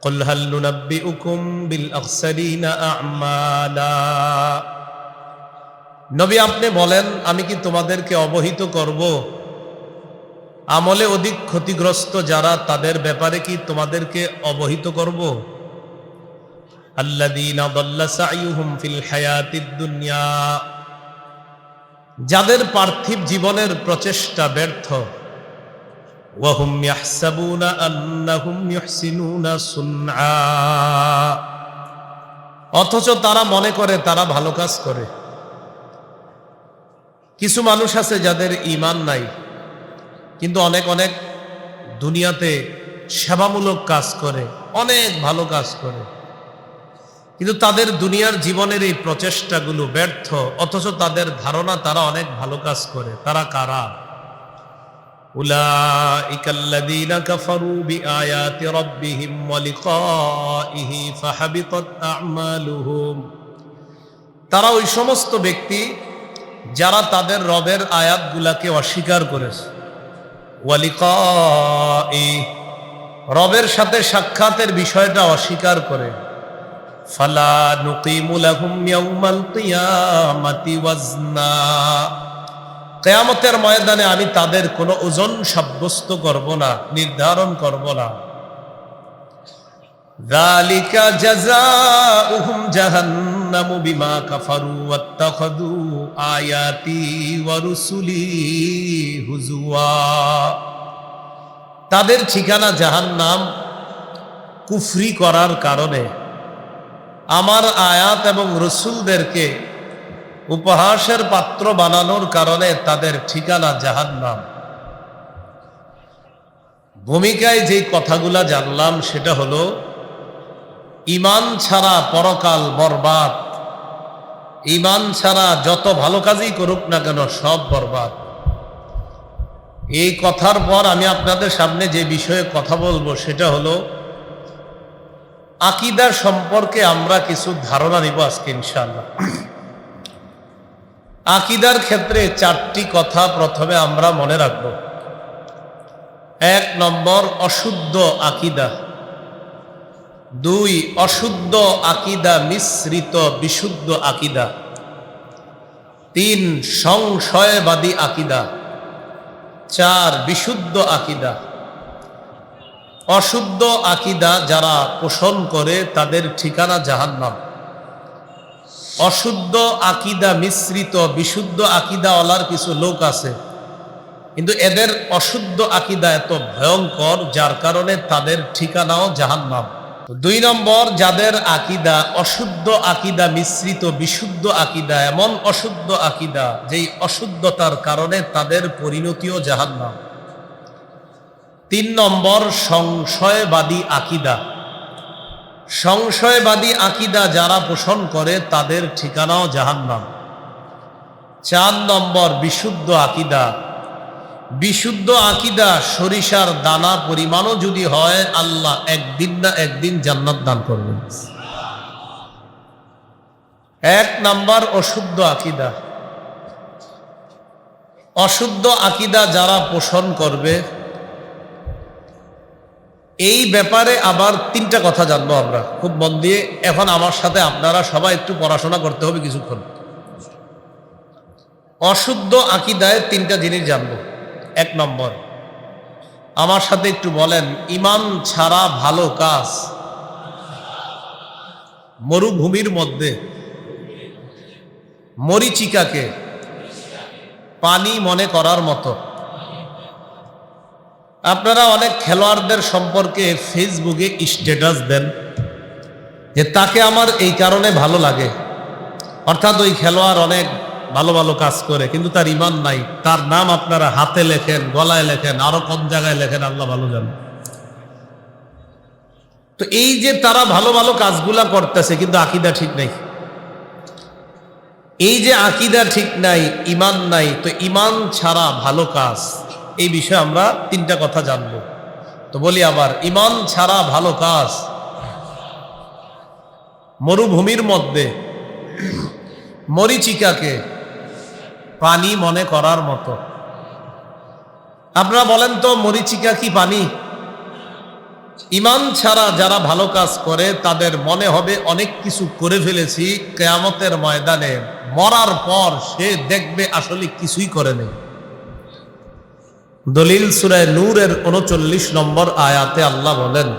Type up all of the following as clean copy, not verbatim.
কুল হাল নুনাব্বিউকুম বিল আখসারিনা আ'মালা। নবী আপনি বলেন, আমি কি তোমাদেরকে অবহিত করব আমলে অধিক ক্ষতিগ্রস্ত যারা, তাদের ব্যাপারে কি তোমাদেরকে অবহিত করব? আল্লাযীনা দাল্লা সা'য়ুহুম ফিল হায়াতিদ দুনিয়া, যাদের পার্থিব জীবনের প্রচেষ্টা ব্যর্থ। ওয়া হুম ইয়াহসাবুনা আন্নাহুম ইউহসিনুনা সুনআ, অথচ তারা মনে করে তারা ভালো কাজ করে। কিছু মানুষ আছে যাদের ঈমান নাই, কিন্তু অনেক অনেক দুনিয়াতে সেবামূলক কাজ করে, অনেক ভালো কাজ করে, কিন্তু তাদের দুনিয়ার জীবনের এই প্রচেষ্টাগুলো ব্যর্থ, অথচ তাদের ধারণা তারা অনেক ভালো কাজ করে। তারা কারা? উলাইকাল্লাযীনা কাফারু বিআয়াতি রাব্বিহিম ওয়া লিকাইহি ফাহাবিতাত আ'মালুহুম, তারা ওই সমস্ত ব্যক্তি যারা তাদের রবের আয়াতগুলাকে অস্বীকার করেছে। ওয়া লিকাইহি, রবের সাথে সাক্ষাতের বিষয়টা অস্বীকার করে। ফালা নুকিমু লাহুম ইয়াউমাল কিয়ামাতি ওয়াজনা, কিয়ামতের ময়দানে আমি তাদের কোনো ওজন সাব্যস্ত করব না, নির্ধারণ করব না। যালিকা জাযাউহুম জাহান্নামু বিমা কাফারু ওয়াত্তাখাযু আয়াতি ওয়া রুসুলি হুজুয়া, তাদের ঠিকানা জাহান্নাম কুফরি করার কারণে, আমার আয়াত এবং রসুলদেরকে উপহাসের পাত্র বানানোর কারণে তাদের ঠিকানা জাহান্নাম। ভূমিকায় যে কথাগুলা জানলাম সেটা হলো, ঈমান ছাড়া পরকাল বরবাদ, ঈমান ছাড়া যত ভালো কাজই করুক না কেন সব বরবাদ। এই কথার পর আমি আপনাদের সামনে যে বিষয়ে কথা বলবো সেটা হলো, আকীদা সম্পর্কে আমরা কিছু ধারণা নিব আজকে ইনশাআল্লাহ। আকীদার ক্ষেত্রে চারটি কথা প্রথমে আমরা মনে রাখব। 1 নম্বর, অশুদ্ধ আকীদা। 2, অশুদ্ধ আকীদা মিশ্রিত বিশুদ্ধ আকীদা। 3, সংশয়বাদী আকীদা। 4, বিশুদ্ধ আকীদা। অশুদ্ধ আকীদা যারা পোষণ করে তাদের ঠিকানা জাহান্নাম। অশুদ্ধ আকীদা মিশ্রিত বিশুদ্ধ আকীদাওয়ালার কিছু লোক আছে, কিন্তু এদের অশুদ্ধ আকীদা এত ভয়ঙ্কর যার কারণে তাদের ঠিকানাও জাহান্নাম। 2 নম্বর, যাদের আকীদা অশুদ্ধ আকীদা মিশ্রিত বিশুদ্ধ আকীদা, এমন অশুদ্ধ আকীদা যেই অশুদ্ধতার কারণে তাদের পরিণতিও জাহান্নাম। 3 নম্বর, সংশয়বাদী আকীদা। সংশয়বাদী আকীদা যারা পোষণ করে তাদের ঠিকানাও জাহান্নাম। 4 নম্বর, বিশুদ্ধ আকীদা। বিশুদ্ধ আকীদা সরিষার দানা পরিমাণও যদি হয়, আল্লাহ একদিন না একদিন জান্নাত দান করবেন। 1 নম্বর, অশুদ্ধ আকীদা। অশুদ্ধ আকীদা যারা পোষণ করবে, এই ব্যাপারে আবার 3টা কথা জানবো আমরা খুব মন দিয়ে। এখন আমার সাথে আপনারা সবাই একটু পড়াশোনা করতে হবে কিছুক্ষণ। অশুদ্ধ আকীদায় 3টা জিনিস জানবো। 1 নম্বর, আমার সাথে একটু বলেন, ঈমান ছাড়া ভালো কাজ মরুভূমির মধ্যে মরীচিকাকে পানি মনে করার মতো। আপনারা অনেক খেলোয়াড়দের সম্পর্কে ফেসবুকে স্ট্যাটাস দেন যে তাকে আমার এই কারণে ভালো লাগে, অর্থাৎ ওই খেলোয়াড় অনেক ভালো ভালো কাজ করে কিন্তু তার ঈমান নাই। তার নাম আপনারা হাতে লেখেন, গলায় লেখেন, আরো কোন জায়গায় লেখেন, আল্লাহ ভালো জানে। তো এই যে তারা ভালো ভালো কাজগুলা করতেছে কিন্তু আকীদা ঠিক নাই, এই যে আকীদা ঠিক নাই, ঈমান নাই, তো ঈমান ছাড়া ভালো কাজ, এই বিষয়ে আমরা 3টা কথা জানবো। তো বলি আবার, ঈমান ছাড়া ভালো কাজ মরুভূমির মধ্যে মরীচিকাকে পানি মনে করার মতো। আপনারা বলেন তো, মরীচিকা কি পানি? ঈমান ছাড়া যারা ভালো কাজ করে তাদের মনে হবে অনেক কিছু করে ফেলেছি, কিয়ামতের ময়দানে মরার পর সে দেখবে আসলে কিছুই করে নেই। দলিল সূরা নূরের 39 নম্বর আয়াতে আল্লাহ বলেন,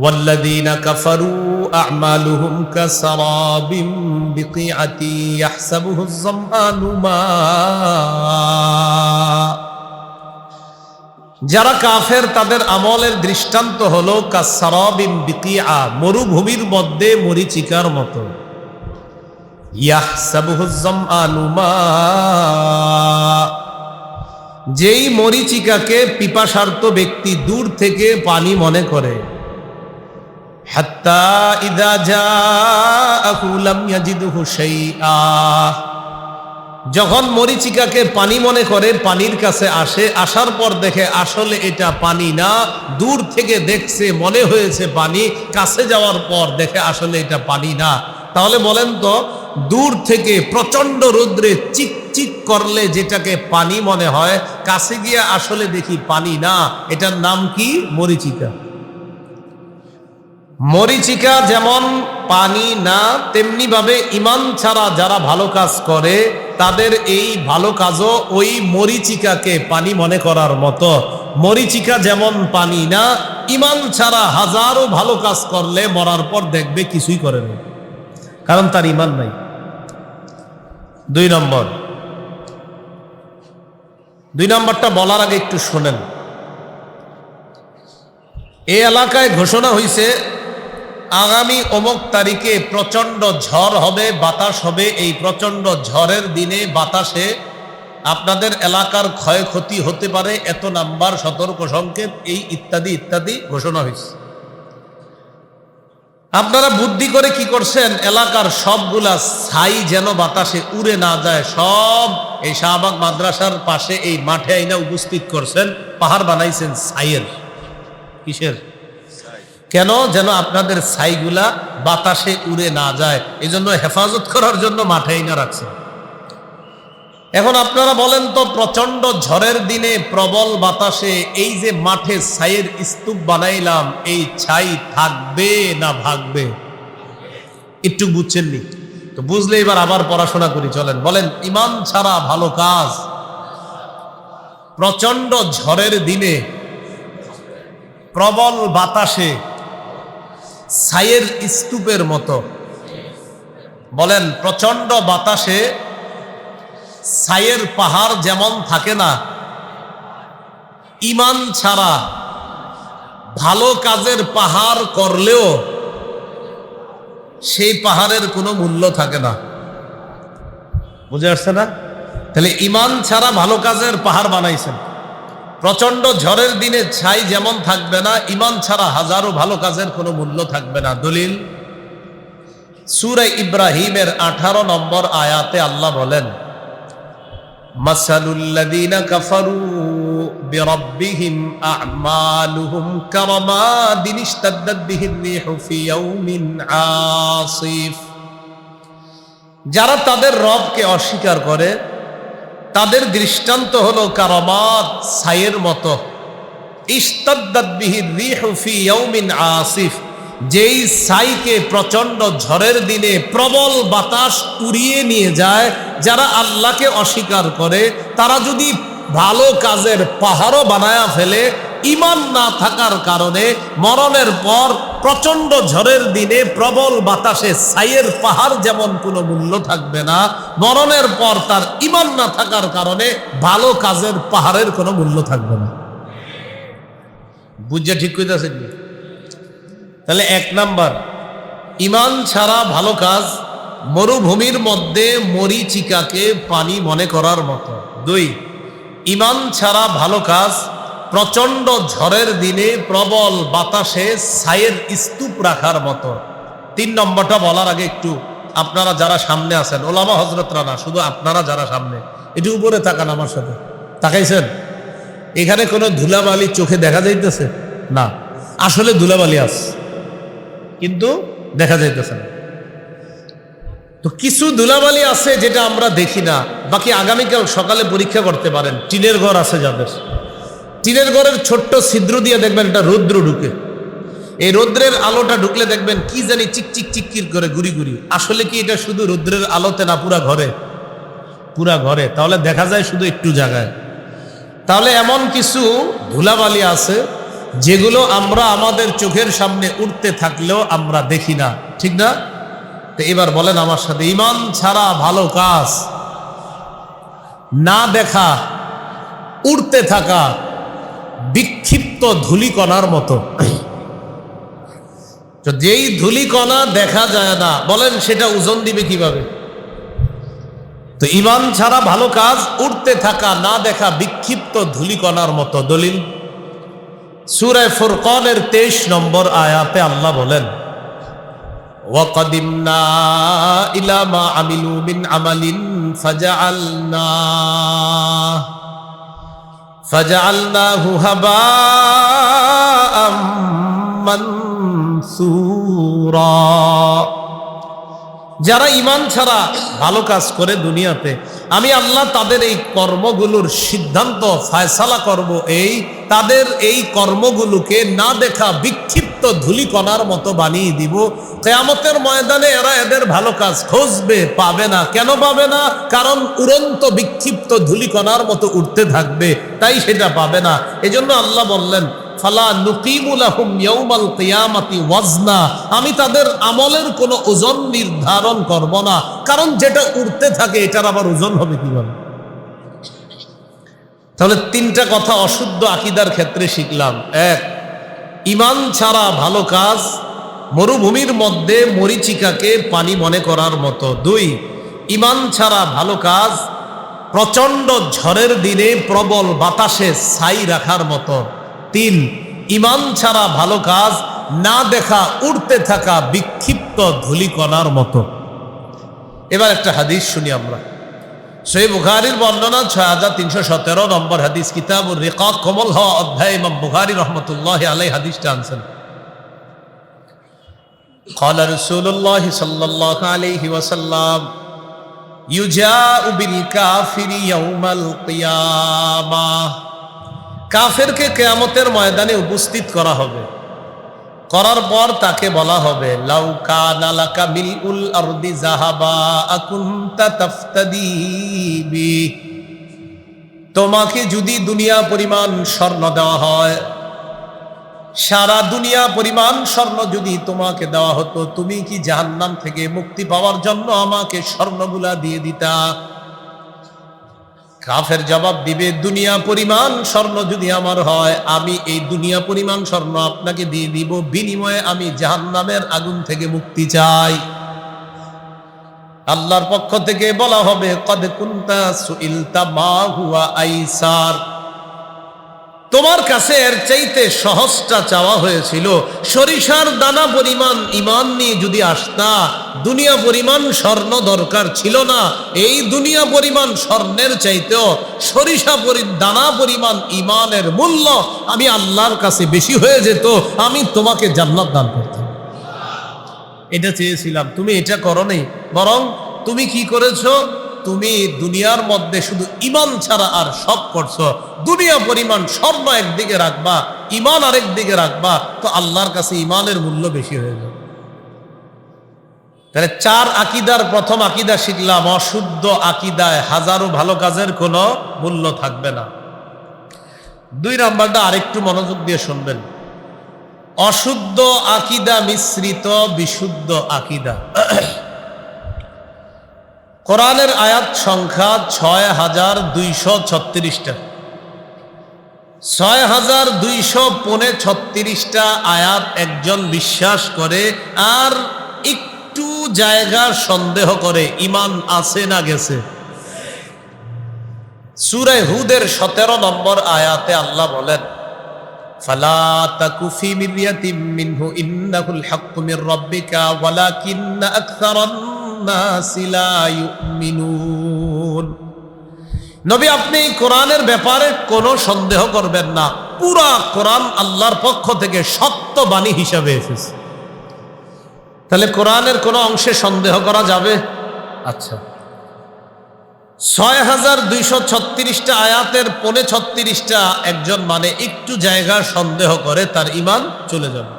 ওয়াল্লাযীনা কাফারু আ'মালুহুম কাসারাবিন বিকিআতি ইয়াহসাবুহুজ যামআনু মা। যারা কাফের তাদের আমলের দৃষ্টান্ত হলো কাসারাবিন বিকিআ, মরুভূমির মধ্যে মরীচিকার মতো। ইয়াহসাবুহুজ যামআনু মা, যেই মরীচিকাকে পিপাসার্ত ব্যক্তি দূর থেকে পানি মনে করে। হাত্তা ইযা জাআহু লাম ইয়াজিদহু শাইআ, যখন মরীচিকাকে পানি মনে করে পানির কাছে আসে, আসার পর দেখে আসলে এটা পানি না, দূর থেকে দেখছে মনে হয়েছে পানি, কাছে যাওয়ার পর দেখে আসলে এটা পানি না। তাহলে বলেন তো, দূর থেকে প্রচন্ড রৌদ্রে চিকচিক করলে যেটাকে পানি মনে হয়, কাছে গিয়ে আসলে দেখি পানি না, এটার নাম কি? মরীচিকা। মরীচিকা যেমন পানি না, তেমনি ভাবে ঈমান ছাড়া যারা ভালো কাজ করে তাদের এই ভালো কাজও ওই মরীচিকাকে পানি মনে করার মতো। মরীচিকা যেমন পানি না, ঈমান ছাড়া হাজারো ভালো কাজ করলে মরার পর দেখবে কিছুই করে না, কারণ তার ঈমান নাই। 2 নম্বরটা বলার আগে একটু শোনেন। এই এলাকায় ঘোষণা হয়েছে আগামী অমুক তারিখে প্রচন্ড ঝড় হবে, বাতাস হবে। এই প্রচন্ড ঝড়ের দিনে বাতাসে আপনাদের এলাকার ক্ষয়ক্ষতি হতে পারে, এত নাম্বার সতর্ক সংকেত, এই ইত্যাদি ইত্যাদি ঘোষণা হয়েছে। আপনারা বুদ্ধি করে কি করছেন, এলাকার সবগুলা ছাই যেন বাতাসে উড়ে না যায়, সব এই শাহবাগ মাদ্রাসার পাশে এই মাঠে আইনা উপস্থিত করছেন, পাহাড় বানাইছেন ছাইয়ের। কিসের? কেন? যেন আপনাদের ছাইগুলা বাতাসে উড়ে না যায়, এই জন্য হেফাজত করার জন্য মাঠে আইনা রাখছেন। এখন আপনারা বলেন তো, প্রচন্ড ঝড়ের দিনে প্রবল বাতাসে এই যে মাঠে ছাইয়ের স্তূপ বানাইলাম, এই ছাই থাকবে না ভাগবে? একটু বুঝছেননি তো? বুঝলে এবার আবার পড়াশোনা করি, চলেন। বলেন, ঈমান ছাড়া ভালো কাজ প্রচন্ড ঝড়ের দিনে প্রবল বাতাসে ছাইয়ের স্তূপের মতো। বলেন, প্রচন্ড বাতাসে ছাইয়ের পাহাড় যেমন থাকে না, ঈমান ছাড়া ভালো কাজের পাহাড় করলেও সেই পাহাড়ের কোনো মূল্য থাকে না। বুঝে আসছে না? তাহলে ঈমান ছাড়া ভালো কাজের পাহাড় বানাইছেন। প্রচন্ড ঝড়ের দিনে ছাই যেমন থাকবে না, ঈমান ছাড়া হাজারো ভালো কাজের কোনো মূল্য থাকবে না। দলিল সূরা ইব্রাহিমের 18 নম্বর আয়াতে আল্লাহ বলেন, মাসালুল্লাযীনা কাফারু বিরাব্বিহিম আ'মালুহুম কারামাদিন ইশতাদ্দাত বিহির রিহু ফি ইয়াউমিন আসিফ। যারা তাদের রবকে অস্বীকার করে তাদের দৃষ্টান্ত হলো কারামাত, ছাইয়ের মতো। ইশতাদ্দাত বিহির রিহু ফি ইয়াউমিন আসিফ, যেই ছাইকে প্রচন্ড ঝড়ের দিনে প্রবল বাতাস উড়িয়ে নিয়ে যায়। যারা আল্লাহকে অস্বীকার করে তারা যদি ভালো কাজের পাহাড়ও বানায়া ফেলে, ঈমান না থাকার কারণে মরণের পর প্রচন্ড ঝড়ের দিনে প্রবল বাতাসে ছাইয়ের পাহাড় যেমন কোনো মূল্য থাকবে না, মরণের পর তার ঈমান না থাকার কারণে ভালো কাজের পাহাড়ের কোনো মূল্য থাকবে না। বুঝে ঠিক কইতাছেন? তাহলে 1 নাম্বার, ঈমান ছাড়া ভালো কাজ মরুভূমির মধ্যে মরীচিকাকে পানি মনে করার মতো। 2, ঈমান ছাড়া ভালো কাজ প্রচন্ড ঝড়ের দিনে প্রবল বাতাসে ছাইয়ের স্তূপ রাখার মতো। 3 নম্বরটা বলার আগে একটু আপনারা যারা সামনে আছেন, ওলামা হযরতরা না, শুধু আপনারা যারা সামনে, একটু উপরে তাকান আমার সাথে। তাকাইছেন? এখানে কোনো ধুলাবালি চোখে দেখা যাইতেছে না? আসলে ধুলাবালি আছে, কিন্তু দেখা যাইতেছে না। তো কিছু ধুলাবালি আছে যেটা আমরা দেখি না। বাকি আগামীকাল সকালে পরীক্ষা করতে পারেন, টিনের ঘর আছে যাদের, টিনের ঘরের ছোট্ট ছিদ্র দিয়ে দেখবেন একটা রৌদ্র ঢুকে, এই রৌদ্রের আলোটা ঢুকলে দেখবেন কি জানি চিকচিক চিকচিক করে ঘুরি ঘুরি। আসলে কি এটা শুধু রৌদ্রের আলোতে না পুরা ঘরে? পুরা ঘরে। তাহলে দেখা যায় শুধু একটু জায়গায়। তাহলে এমন কিছু ধুলাবালি আছে যেগুলো আমরা আমাদের চোখের সামনে উঠতে থাকলেও আমরা দেখি না, ঠিক না? তো এবার বলেন আমার সাথে, ঈমান ছাড়া ভালো কাজ না দেখা, উড়তে থাকা বিক্ষিপ্ত ধূলিকণার মতো। তো যেই ধূলিকণা দেখা যায় না, বলেন সেটা ওজন দিবে কিভাবে? তো ঈমান ছাড়া ভালো কাজ উড়তে থাকা না দেখা বিক্ষিপ্ত ধূলিকণার মতো। দলিল সূরা ফুরকানের 23 নম্বর আয়াতে আল্লাহ বলেন, ওয়াকাদিমনা ইলা মা আমিলু মিন আমালিন ফাজআলনাহু হাবাআম মানসুরা। যারা ঈমান ছাড়া ভালো কাজ করে দুনিয়াতে, আমি আল্লাহ তাদের এই কর্মগুলোর সিদ্ধান্ত ফায়সালা করব, তাদের এই কর্মগুলোকে না দেখা বিক্ষিপ্ত ধূলিকণার মতো বানিয়ে দিব। কিয়ামতের ময়দানে এরা এদের ভালো কাজ খুঁজবে, পাবে না। কেন পাবে না? কারণ উড়ন্ত বিক্ষিপ্ত ধূলিকণার মতো উঠতে থাকবে, তাই সেটা পাবে না। এজন্য আল্লাহ বললেন, ফালা নুকিমু লাহুম ইয়াউমাল কিয়ামাতি ওয়াজনা, আমি তাদের আমলের কোনো ওজন নির্ধারণ করব না। কারণ যেটা উঠতে থাকে এটার আবার ওজন হবে কিভাবে? তাহলে তিনটা কথা অশুদ্ধ আকীদার ক্ষেত্রে শিখলাম। এক, ঈমান ছাড়া ভালো কাজ মরুভূমির মধ্যে মরিচিকাকে পানি মনে করার মতো। দুই, ঈমান ছাড়া ভালো কাজ প্রচন্ড ঝড়ের দিনে প্রবল বাতাসে ছাই রাখার মতো। তিন, ঈমান ছাড়া ভালো কাজ না দেখা উড়তে থাকা বিক্ষিপ্ত ধূলিকণার মতো। এবার একটা হাদিস শুনি আমরা। সহিহ বুখারীর বর্ণনা 6317 নম্বর হাদিস, কিতাবুর রিকাক, কোমল হওয়া অধ্যায়, ইমাম বুখারী রাহমাতুল্লাহি আলাইহি হাদিসটা আনছেন। قال رسول الله صلى الله عليه وسلم يجاء بالكافر يوم القيامة। কাফেরকে কিয়ামতের ময়দানে উপস্থিত করা হবে। করার পর তাকে বলা হবে, লাউ কানা লাকা মিলউল আরদি যাহাবা আকুনতা তাফতাদি বি। তোমাকে যদি দুনিয়া পরিমাণ স্বর্ণ দেওয়া হয়, সারা দুনিয়া পরিমাণ স্বর্ণ যদি তোমাকে দেওয়া হতো, তুমি কি জাহান্নাম থেকে মুক্তি পাওয়ার জন্য আমাকে স্বর্ণগুলা দিয়ে দিতা? কাফের জবাব দিবে, দুনিয়া পরিমাণ স্বর্ণ যদি আমার হয়, আমি এই দুনিয়া পরিমাণ স্বর্ণ আপনাকে দিয়ে দিব, বিনিময়ে আমি জাহান্নামের আগুন থেকে মুক্তি চাই। আল্লাহর পক্ষ থেকে বলা হবে, কদ কুনতা সুইলতা মা হুয়া আইসার। তোমার কাছে এর চাইতে সহজটা চাওয়া হয়েছিল। সরিষার দানা পরিমাণ ঈমান নিয়ে যদি আসতা, দুনিয়া পরিমাণ স্বর্ণ দরকার ছিল না। এই দুনিয়া পরিমাণ স্বর্ণের চাইতেও সরিষা দানা পরিমাণ ঈমানের মূল্য আমি আল্লাহর কাছে বেশি হয়ে যেত, আমি তোমাকে জান্নাত দান করতাম। এটা চেয়েছিলাম, তুমি এটা করোনি, বরং তুমি কি করেছো? তুমি দুনিয়ার মধ্যে শুধু ঈমান ছাড়া আর সব করছো। দুনিয়া পরিমাণ স্বর্ণ একদিকে রাখবা, ঈমান আরেক দিকে রাখবা, তো আল্লাহর কাছে ঈমানের মূল্য বেশি হয়ে যাবে। তাহলে চার আকীদার প্রথম আকীদা শিখলাম, অশুদ্ধ আকীদায় হাজারো ভালো কাজের কোনো মূল্য থাকবে না। দুই নাম্বারটা আরেকটু মনোযোগ দিয়ে শুনবেন। অশুদ্ধ আকীদা মিশ্রিত বিশুদ্ধ আকীদা। কোরআনের আয়াত সংখ্যা 6236টা। 6236টা আয়াত একজন বিশ্বাস করে আর একটু জায়গা সন্দেহ করে, ঈমান আছে না গেছে। সূরা হুদের 17 নম্বর আয়াতে আল্লাহ বলেন, ফালা তাকু ফি মিরয়াতিম মিনহু ইন্নাহুল হাক্কু মির রাব্বিকা ওয়ালাকিন্না আকসারান নাসি লা ইউমিনুন। নবী, আপনি কোরআনের ব্যাপারে কোনো সন্দেহ করবেন না। পুরা কোরআন আল্লাহর পক্ষ থেকে সত্য বাণী হিসাবে এসেছে। তাহলে কোরআনের কোনো অংশে সন্দেহ করা যাবে? আচ্ছা, 6236টা আয়াতের 35টা একজন মানে একটু জায়গা সন্দেহ করে তার ঈমান চলে যাবে।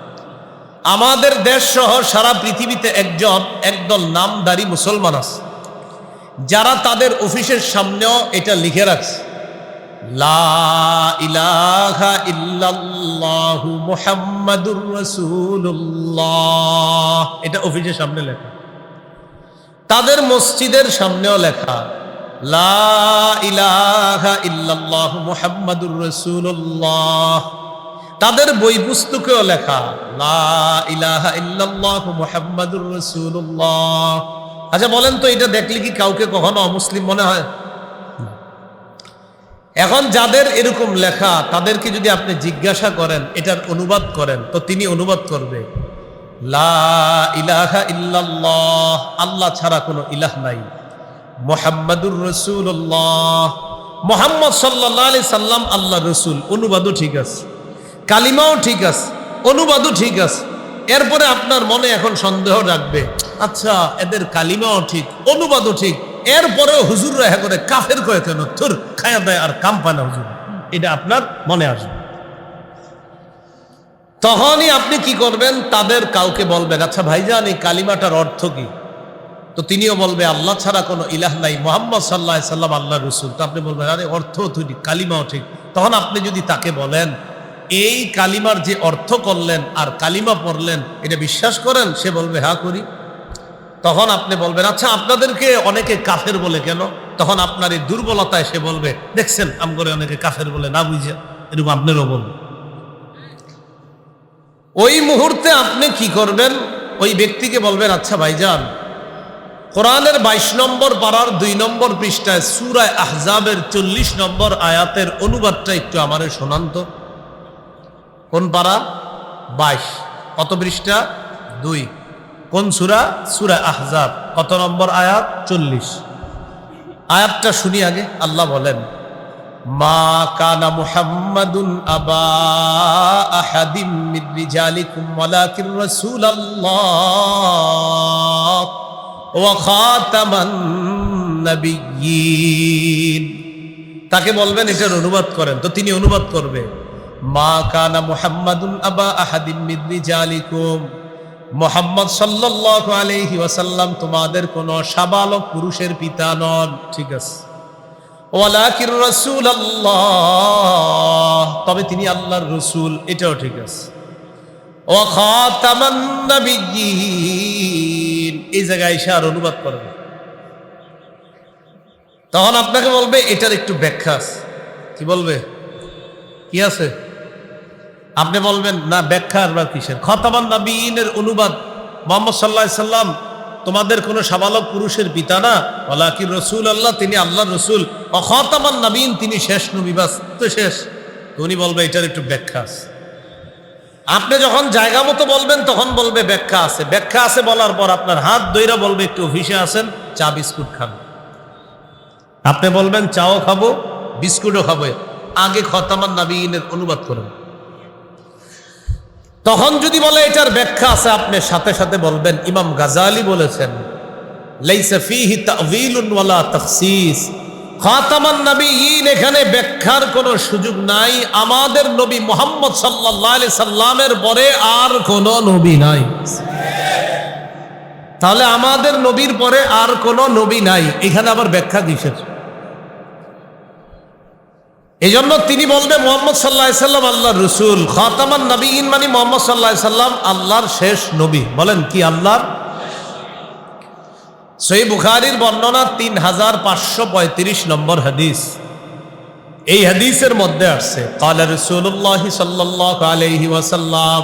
আমাদের দেশ সহ সারা পৃথিবীতে একদল নামধারী মুসলমান আছে যারা তাদের অফিসের সামনেও এটা লিখে রাখছে, লা ইলাহা ইল্লাল্লাহু মুহাম্মাদুর রাসূলুল্লাহ, এটা অফিসের সামনে লেখা। তাদের মসজিদের সামনেও লেখা, লা ইলাহা ইল্লাল্লাহু মুহাম্মাদুর রাসূলুল্লাহ। তাদের বই পুস্তকেও লেখা, লা ইলাহা ইল্লাল্লাহু মুহাম্মাদুর রাসূলুল্লাহ। আচ্ছা বলেন তো, এটা দেখলে কি কাউকে কখনো অমুসলিম মনে হয়? এখন যাদের এরকম লেখা তাদেরকে যদি আপনি জিজ্ঞাসা করেন এটার অনুবাদ করেন, তো তিনি অনুবাদ করবে, লা ইলাহা ইল্লাল্লাহ, আল্লাহ ছাড়া কোনো ইলাহ নাই, মুহাম্মাদুর রাসূলুল্লাহ, মুহাম্মদ সাল্লাল্লাহু আলাইহি সাল্লাম আল্লাহর রাসূল। অনুবাদও ঠিক আছে, কালিমাও ঠিক আছে, অনুবাদও ঠিক আছে। এরপরে আপনার মনে এখন সন্দেহ রাখবে, আচ্ছা এদের কালিমাও ঠিক, অনুবাদও ঠিক, এরপরেও হুজুর রেহা করে কাফের কয়ে কেন, তোর খায়া দেয় আর কাম পায় না হুজুর, এটা আপনার মনে আসবে। তখনই আপনি কি করবেন, তাদের কাউকে বলবেন, আচ্ছা ভাইজান এই কালিমাটার অর্থ কি? তো তিনিও বলবে, আল্লাহ ছাড়া কোনো ইলাহ নাই, মুহাম্মদ সাল্লাল্লাহু আলাইহি সাল্লাম আল্লাহর রাসূল। তো আপনি বলবেন, আরে অর্থ ঠিক, কালিমাও ঠিক। তখন আপনি যদি তাকে বলেন, এই কালিমার যে অর্থ করলেন আর কালিমা পড়লেন এটা বিশ্বাস করেন? সে বলবে, হ্যাঁ করি। তখন আপনি বলবেন, আচ্ছা আপনাদেরকে অনেকে কাফের বলে কেন? তখন আপনার এই দুর্বলতায় সে বলবে, দেখছেন আমগরে অনেকে কাফের বলে, না বুঝে এরকম আপনারও বলবে। ওই মুহূর্তে আপনি কি করবেন, ওই ব্যক্তিকে বলবেন, আচ্ছা ভাইজান কোরআনের 22 নম্বর পারার 2 নম্বর পৃষ্ঠায় সূরা আহজাবের 40 নম্বর আয়াতের অনুবাদটা একটু আমারে শোনান তো। কোন পারা? 22। কত পৃষ্ঠা? 2। কোন সূরা? সূরা আহজাব। কত নম্বর আয়াত? 40। আয়াতটা শুনি আগে। আল্লাহ বলেন, মা কানা মুহাম্মাদুন আবা আহাদিম মির রিজালিকুম ওয়ালাকিন রাসূলুল্লাহ ওয়া খাতামান নাবিয়্যিন। তাকে বলবেন এটার অনুবাদ করেন, তো তিনি অনুবাদ করবে, মা কানা মুহাম্মাদুন আবা আহাদিম মির রিজালিকুম, মুহাম্মদ সাল্লাল্লাহু আলাইহি ওয়াসাল্লাম তোমাদের কোন সাবালক পুরুষের পিতা নন, ঠিক আছে। ওয়ালাকিন রাসূলুল্লাহ, তবে তিনি আল্লাহর রাসূল, এটাও ঠিক আছে। ওয়া খাতামান নাবিয়্যিন, এই জায়গায় এসে আর অনুবাদ করবে। তখন আপনাকে বলবে এটার একটু ব্যাখ্যা আছে। কি বলবে? কি আছে? আপনি বলবেন না ব্যাখ্যা আর বা কিসের? খাতামান নাবিয়িনের অনুবাদ, মুহাম্মদ সাল্লাল্লাহু আলাইহি সাল্লাম তোমাদের কোনো সাবালক পুরুষের পিতা না, ওয়ালাকিন রাসূলুল্লাহ, তিনি আল্লাহর রাসূল, ওয়া খাতামান নাবিয়িন, তিনি শেষ নবী, বাস তো শেষ। তো উনি বলবে এটার একটু ব্যাখ্যা আছে। আপনি যখন জায়গা মতো বলবেন তখন বলবে ব্যাখ্যা আছে। ব্যাখ্যা আছে বলার পর আপনার হাত ধইরা বলবে একটু অফিসে আসেন, চা বিস্কুট খাবেন। আপনি বলবেন চাও খাবো, বিস্কুটও খাবো, আগে খাতামান নাবিয়িনের অনুবাদ করুন। তখন যদি বলে এটার ব্যাখ্যা আছে, আপনি সাথে সাথে বলবেন ইমাম গাজালি বলেছেন, লাইসা ফীহি তা'ওয়ীলুন ওয়ালা তাখসিস, খাতামান নাবিয়িন, এখানে ব্যাখ্যার কোনো সুযোগ নাই। আমাদের নবী মুহাম্মদ সাল্লাল্লাহু আলাইহি সাল্লামের পরে আর কোনো নবী নাই। তাহলে আমাদের নবীর পরে আর কোনো নবী নাই, এখানে আবার ব্যাখ্যা কিসের? এই জন্য তিনি বলবে মুহাম্মদ সাল্লাল্লাহু আলাইহি সাল্লাম আল্লাহর রাসূল, খাতামান নাবিয়িন মানে মুহাম্মদ সাল্লাল্লাহু আলাইহি সাল্লাম আল্লাহর শেষ নবী। বলেন কি আল্লাহর? সহিহ বুখারীর বর্ণনা 3535 নম্বর হাদিস। এই হাদিসের মধ্যে আসছে, ক্বালা রাসূলুল্লাহ সাল্লাল্লাহু আলাইহি ওয়াসাল্লাম,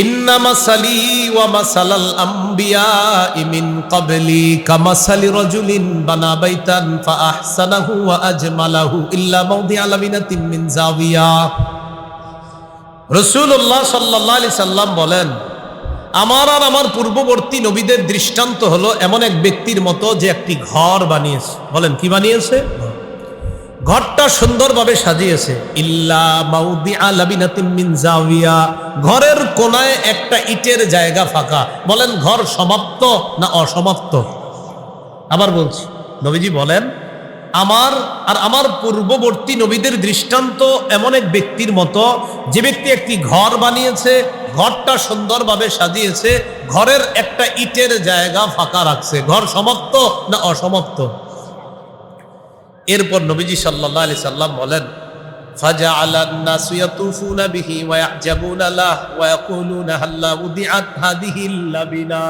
ইন্না মাসালি ওয়া মাসালাল আমবিয়াই মিন ক্বাবলি কামাসালি রাজুলিন বানা বাইতান ফাআহসানাহু ওয়া আজমালাহু ইল্লা মাওদিআ লাবিনাতিন মিন জাওিয়া। রাসূলুল্লাহ সাল্লাল্লাহু আলাইহি সাল্লাম বলেন, আমার আর আমার পূর্ববর্তী নবীদের দৃষ্টান্ত হলো এমন এক ব্যক্তির মতো যে একটি ঘর বানিয়েছে। বলেন কি বানিয়েছে? ঘরটা সুন্দরভাবে সাজিয়েছে। ইল্লা মাউদিআ লাবিনাতিন মিন জাওিয়া, ঘরের কোনায় একটা ইটের জায়গা ফাঁকা। বলেন ঘর সমাপ্ত না অসমাপ্ত? আবার বলছি, নবীজি বলেন, আমার পূর্ববর্তী নবীদের দৃষ্টান্ত এমন এক ব্যক্তির মতো, যে ব্যক্তি একটি ঘর বানিয়েছে, ঘরটা সুন্দরভাবে সাজিয়েছে, ঘরের একটা ইটের জায়গা ফাঁকা রাখছে। ঘর সমাপ্ত না অসমাপ্ত? এরপর নবীজি সাল্লাল্লাহু আলাইহি সাল্লাম বলেন, ফাজআলা আন-নাসু ইয়াতুফুনা বিহি ওয়া ইয়া'জাবুনা লাহ ওয়া ইয়াকুলুনা হাল্লা উদিআত হাদিহিল লাবিনা।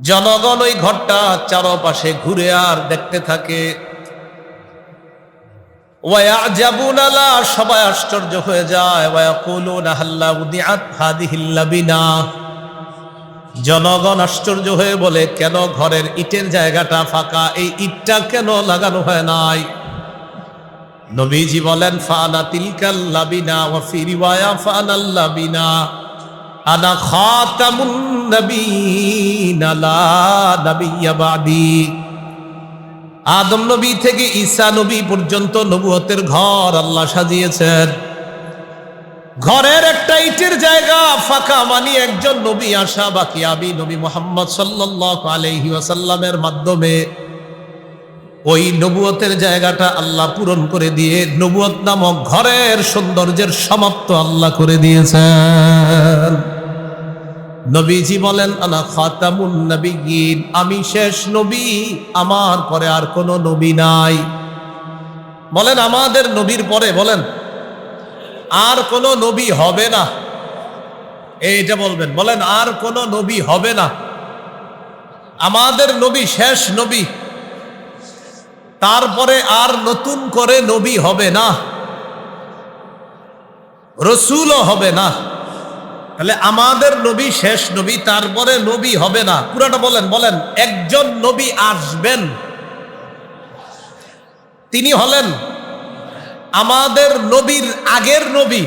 জনগণ ওই ঘরটা চারপাশে ঘুরে আর দেখতে থাকে। ওয়া ইয়া'জাবুনা লাহ, সবাই আশ্চর্য হয়ে যায়। ওয়া ইয়াকুলুনা হাল্লা উদিআত হাদিহিল লাবিনা, জনগণ আশ্চর্য হয়ে বলে, কেন ঘরের ইটের জায়গাটা ফাঁকা, এই ইটটা কেন লাগানো হয় নাই? নবীজি বলেন, ফানা তিলকাল লাবিনা ওয়া ফি রিওয়ায়া ফানাল লাবিনা আনা খাতামুন নবিয়্যিনা লা নাবিয়্যা বাদি। আদম নবী থেকে ঈসা নবী পর্যন্ত নবুয়তের ঘর আল্লাহ সাজিয়েছেন। ঘরের একটা ইটের জায়গা ফাঁকা মানে একজন নবী আসা বাকি। আমি নবী মুহাম্মদ সাল্লাল্লাহু আলাইহি ওয়াসাল্লামের মাধ্যমে ওই নবুয়তের জায়গাটা আল্লাহ পূরণ করে দিয়ে নবুয়ত নামক ঘরের সৌন্দর্যের সমাপ্ত আল্লাহ করে দিয়েছেন। নবীজি বলেন, আনা খাতামুন নবিয়্যিন, আমি শেষ নবী, আমার পরে আর কোনো নবী নাই। বলেন আমাদের নবীর পরে বলেন আর কোনো নবী হবে না। এইটা বলবেন, বলেন আর কোনো নবী হবে না। আমাদের নবী শেষ নবী, তারপরে আর নতুন করে নবী হবে না, রসুলও হবে না। তাহলে আমাদের নবী শেষ নবী, তারপরে নবী হবে না। পুরাটা বলেন, বলেন একজন নবী আসবেন, তিনি হলেন আমাদের নবীর আগের নবী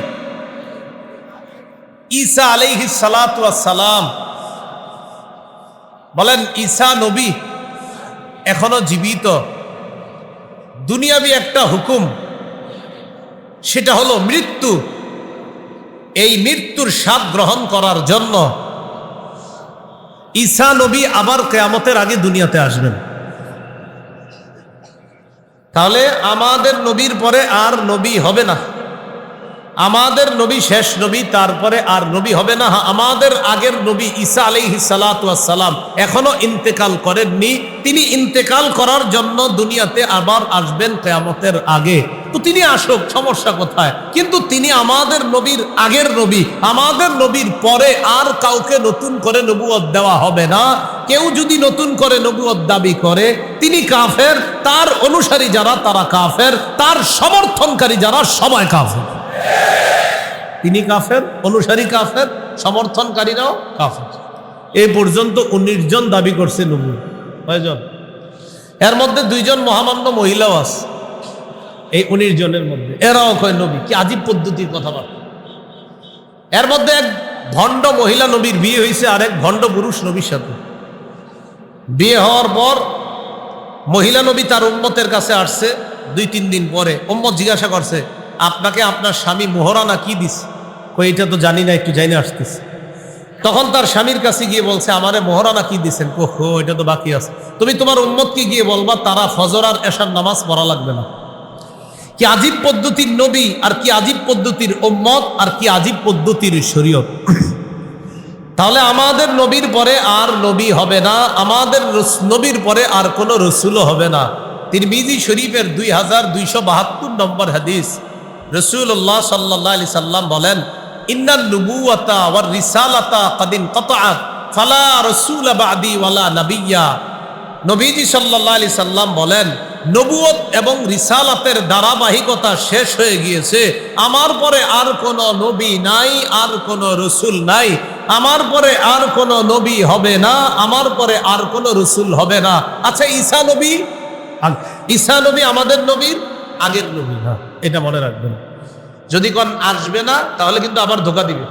ঈসা আলাইহিস সালাতু ওয়াস সালাম। বলেন ঈসা নবী এখনো জীবিত। দুনিয়াবি একটা হুকুম, সেটা হলো মৃত্যু। এই মৃত্যুর স্বাদ গ্রহণ করার জন্য ঈসা নবী আবার কিয়ামতের আগে দুনিয়াতে আসবেন। তাহলে আমাদের নবীর পরে আর নবী হবে না। আমাদের নবী শেষ নবী, তারপরে আর নবী হবে না। আমাদের আগের নবী ঈসা আলাইহিস সালাতু ওয়াস সালাম এখনো ইন্তেকাল করেননি। তিনি ইন্তেকাল করার জন্য দুনিয়াতে আবার আসবেন কিয়ামতের আগে। তো তিনি আসুক, সমস্যা কোথায়? কিন্তু তিনি আমাদের নবীর আগের নবী, আমাদের নবীর পরে আর কাউকে নতুন করে নবুয়ত দেওয়া হবে না। কেউ যদি নতুন করে নবুয়ত দাবি করে, তিনি কাফের, তার অনুসারী যারা তারা কাফের, তার সমর্থনকারী যারা সবাই কাফের। তিনি কাফের, অনুসারী কাফের, সমর্থনকারীরাও কাফের। এই পর্যন্ত 19 জন দাবি করছে নবুয়ত। কয়জন? এর মধ্যে 2 জন মহামান্য মহিলাও আছে। এই 19 জনের মধ্যে এরাও কয় নবী। কি আজীব পদ্ধতির কথাবার্তা। এর মধ্যে এক ভণ্ড মহিলা নবীর বিয়ে হয়েছে আর এক ভণ্ড পুরুষ নবীর সাথে। বিয়ে হওয়ার পর মহিলা নবী তার উম্মতের কাছে আসছে। 2-3 দিন পরে উম্মত জিজ্ঞাসা করছে, আপনাকে আপনার স্বামী মোহরানা কি দিস? কই এটা তো জানি না, একটু জানি আসতেছে। তখন তার স্বামীর কাছে গিয়ে বলছে, আমারে মোহরানা কি দিচ্ছেন? ওহো, এটা তো বাকি আছে। তুমি তোমার উম্মতকে গিয়ে বলবা তারা ফজর আর এশার নামাজ পড়া লাগবে না। কি আজীব পদ্ধতির নবী, আর কি আজীব পদ্ধতির উম্মত, আর কি আজীব পদ্ধতির শরীয়ত। তাহলে আমাদের নবীর পরে আর নবী হবে না, আমাদের নবীর পরে আর কোনো রসুলও হবে না। তিরমিজি শরীফের 2272 নম্বর হাদিস, রাসূলুল্লাহ সাল্লাল্লাহু আলাইহি সাল্লাম বলেন, ইন্নান নুবুওয়াতা ওয়ার রিসালাতা ক্বাদ ইনকাতাআত ফালা রাসূলা বা'দি ওয়ালা নাবিয়্যা। নবীজি সাল্লাল্লাহু আলাইহি সাল্লাম বলেন, নবুয়ত এবং রিসালাতের ধারাবাহিকতা শেষ হয়ে গিয়েছে। আমার পরে আর কোনো নবী নাই, আর কোনো রসুল নাই। আমার পরে আর কোনো নবী হবে না, আমার পরে আর কোনো রসুল হবে না। আচ্ছা, ঈসা নবী, ঈসা নবী আমাদের নবীর আগের নবী না, এটা মনে রাখবেন। যদি কোন আসবে না, তাহলে কিন্তু আবার ধোকা দিবে।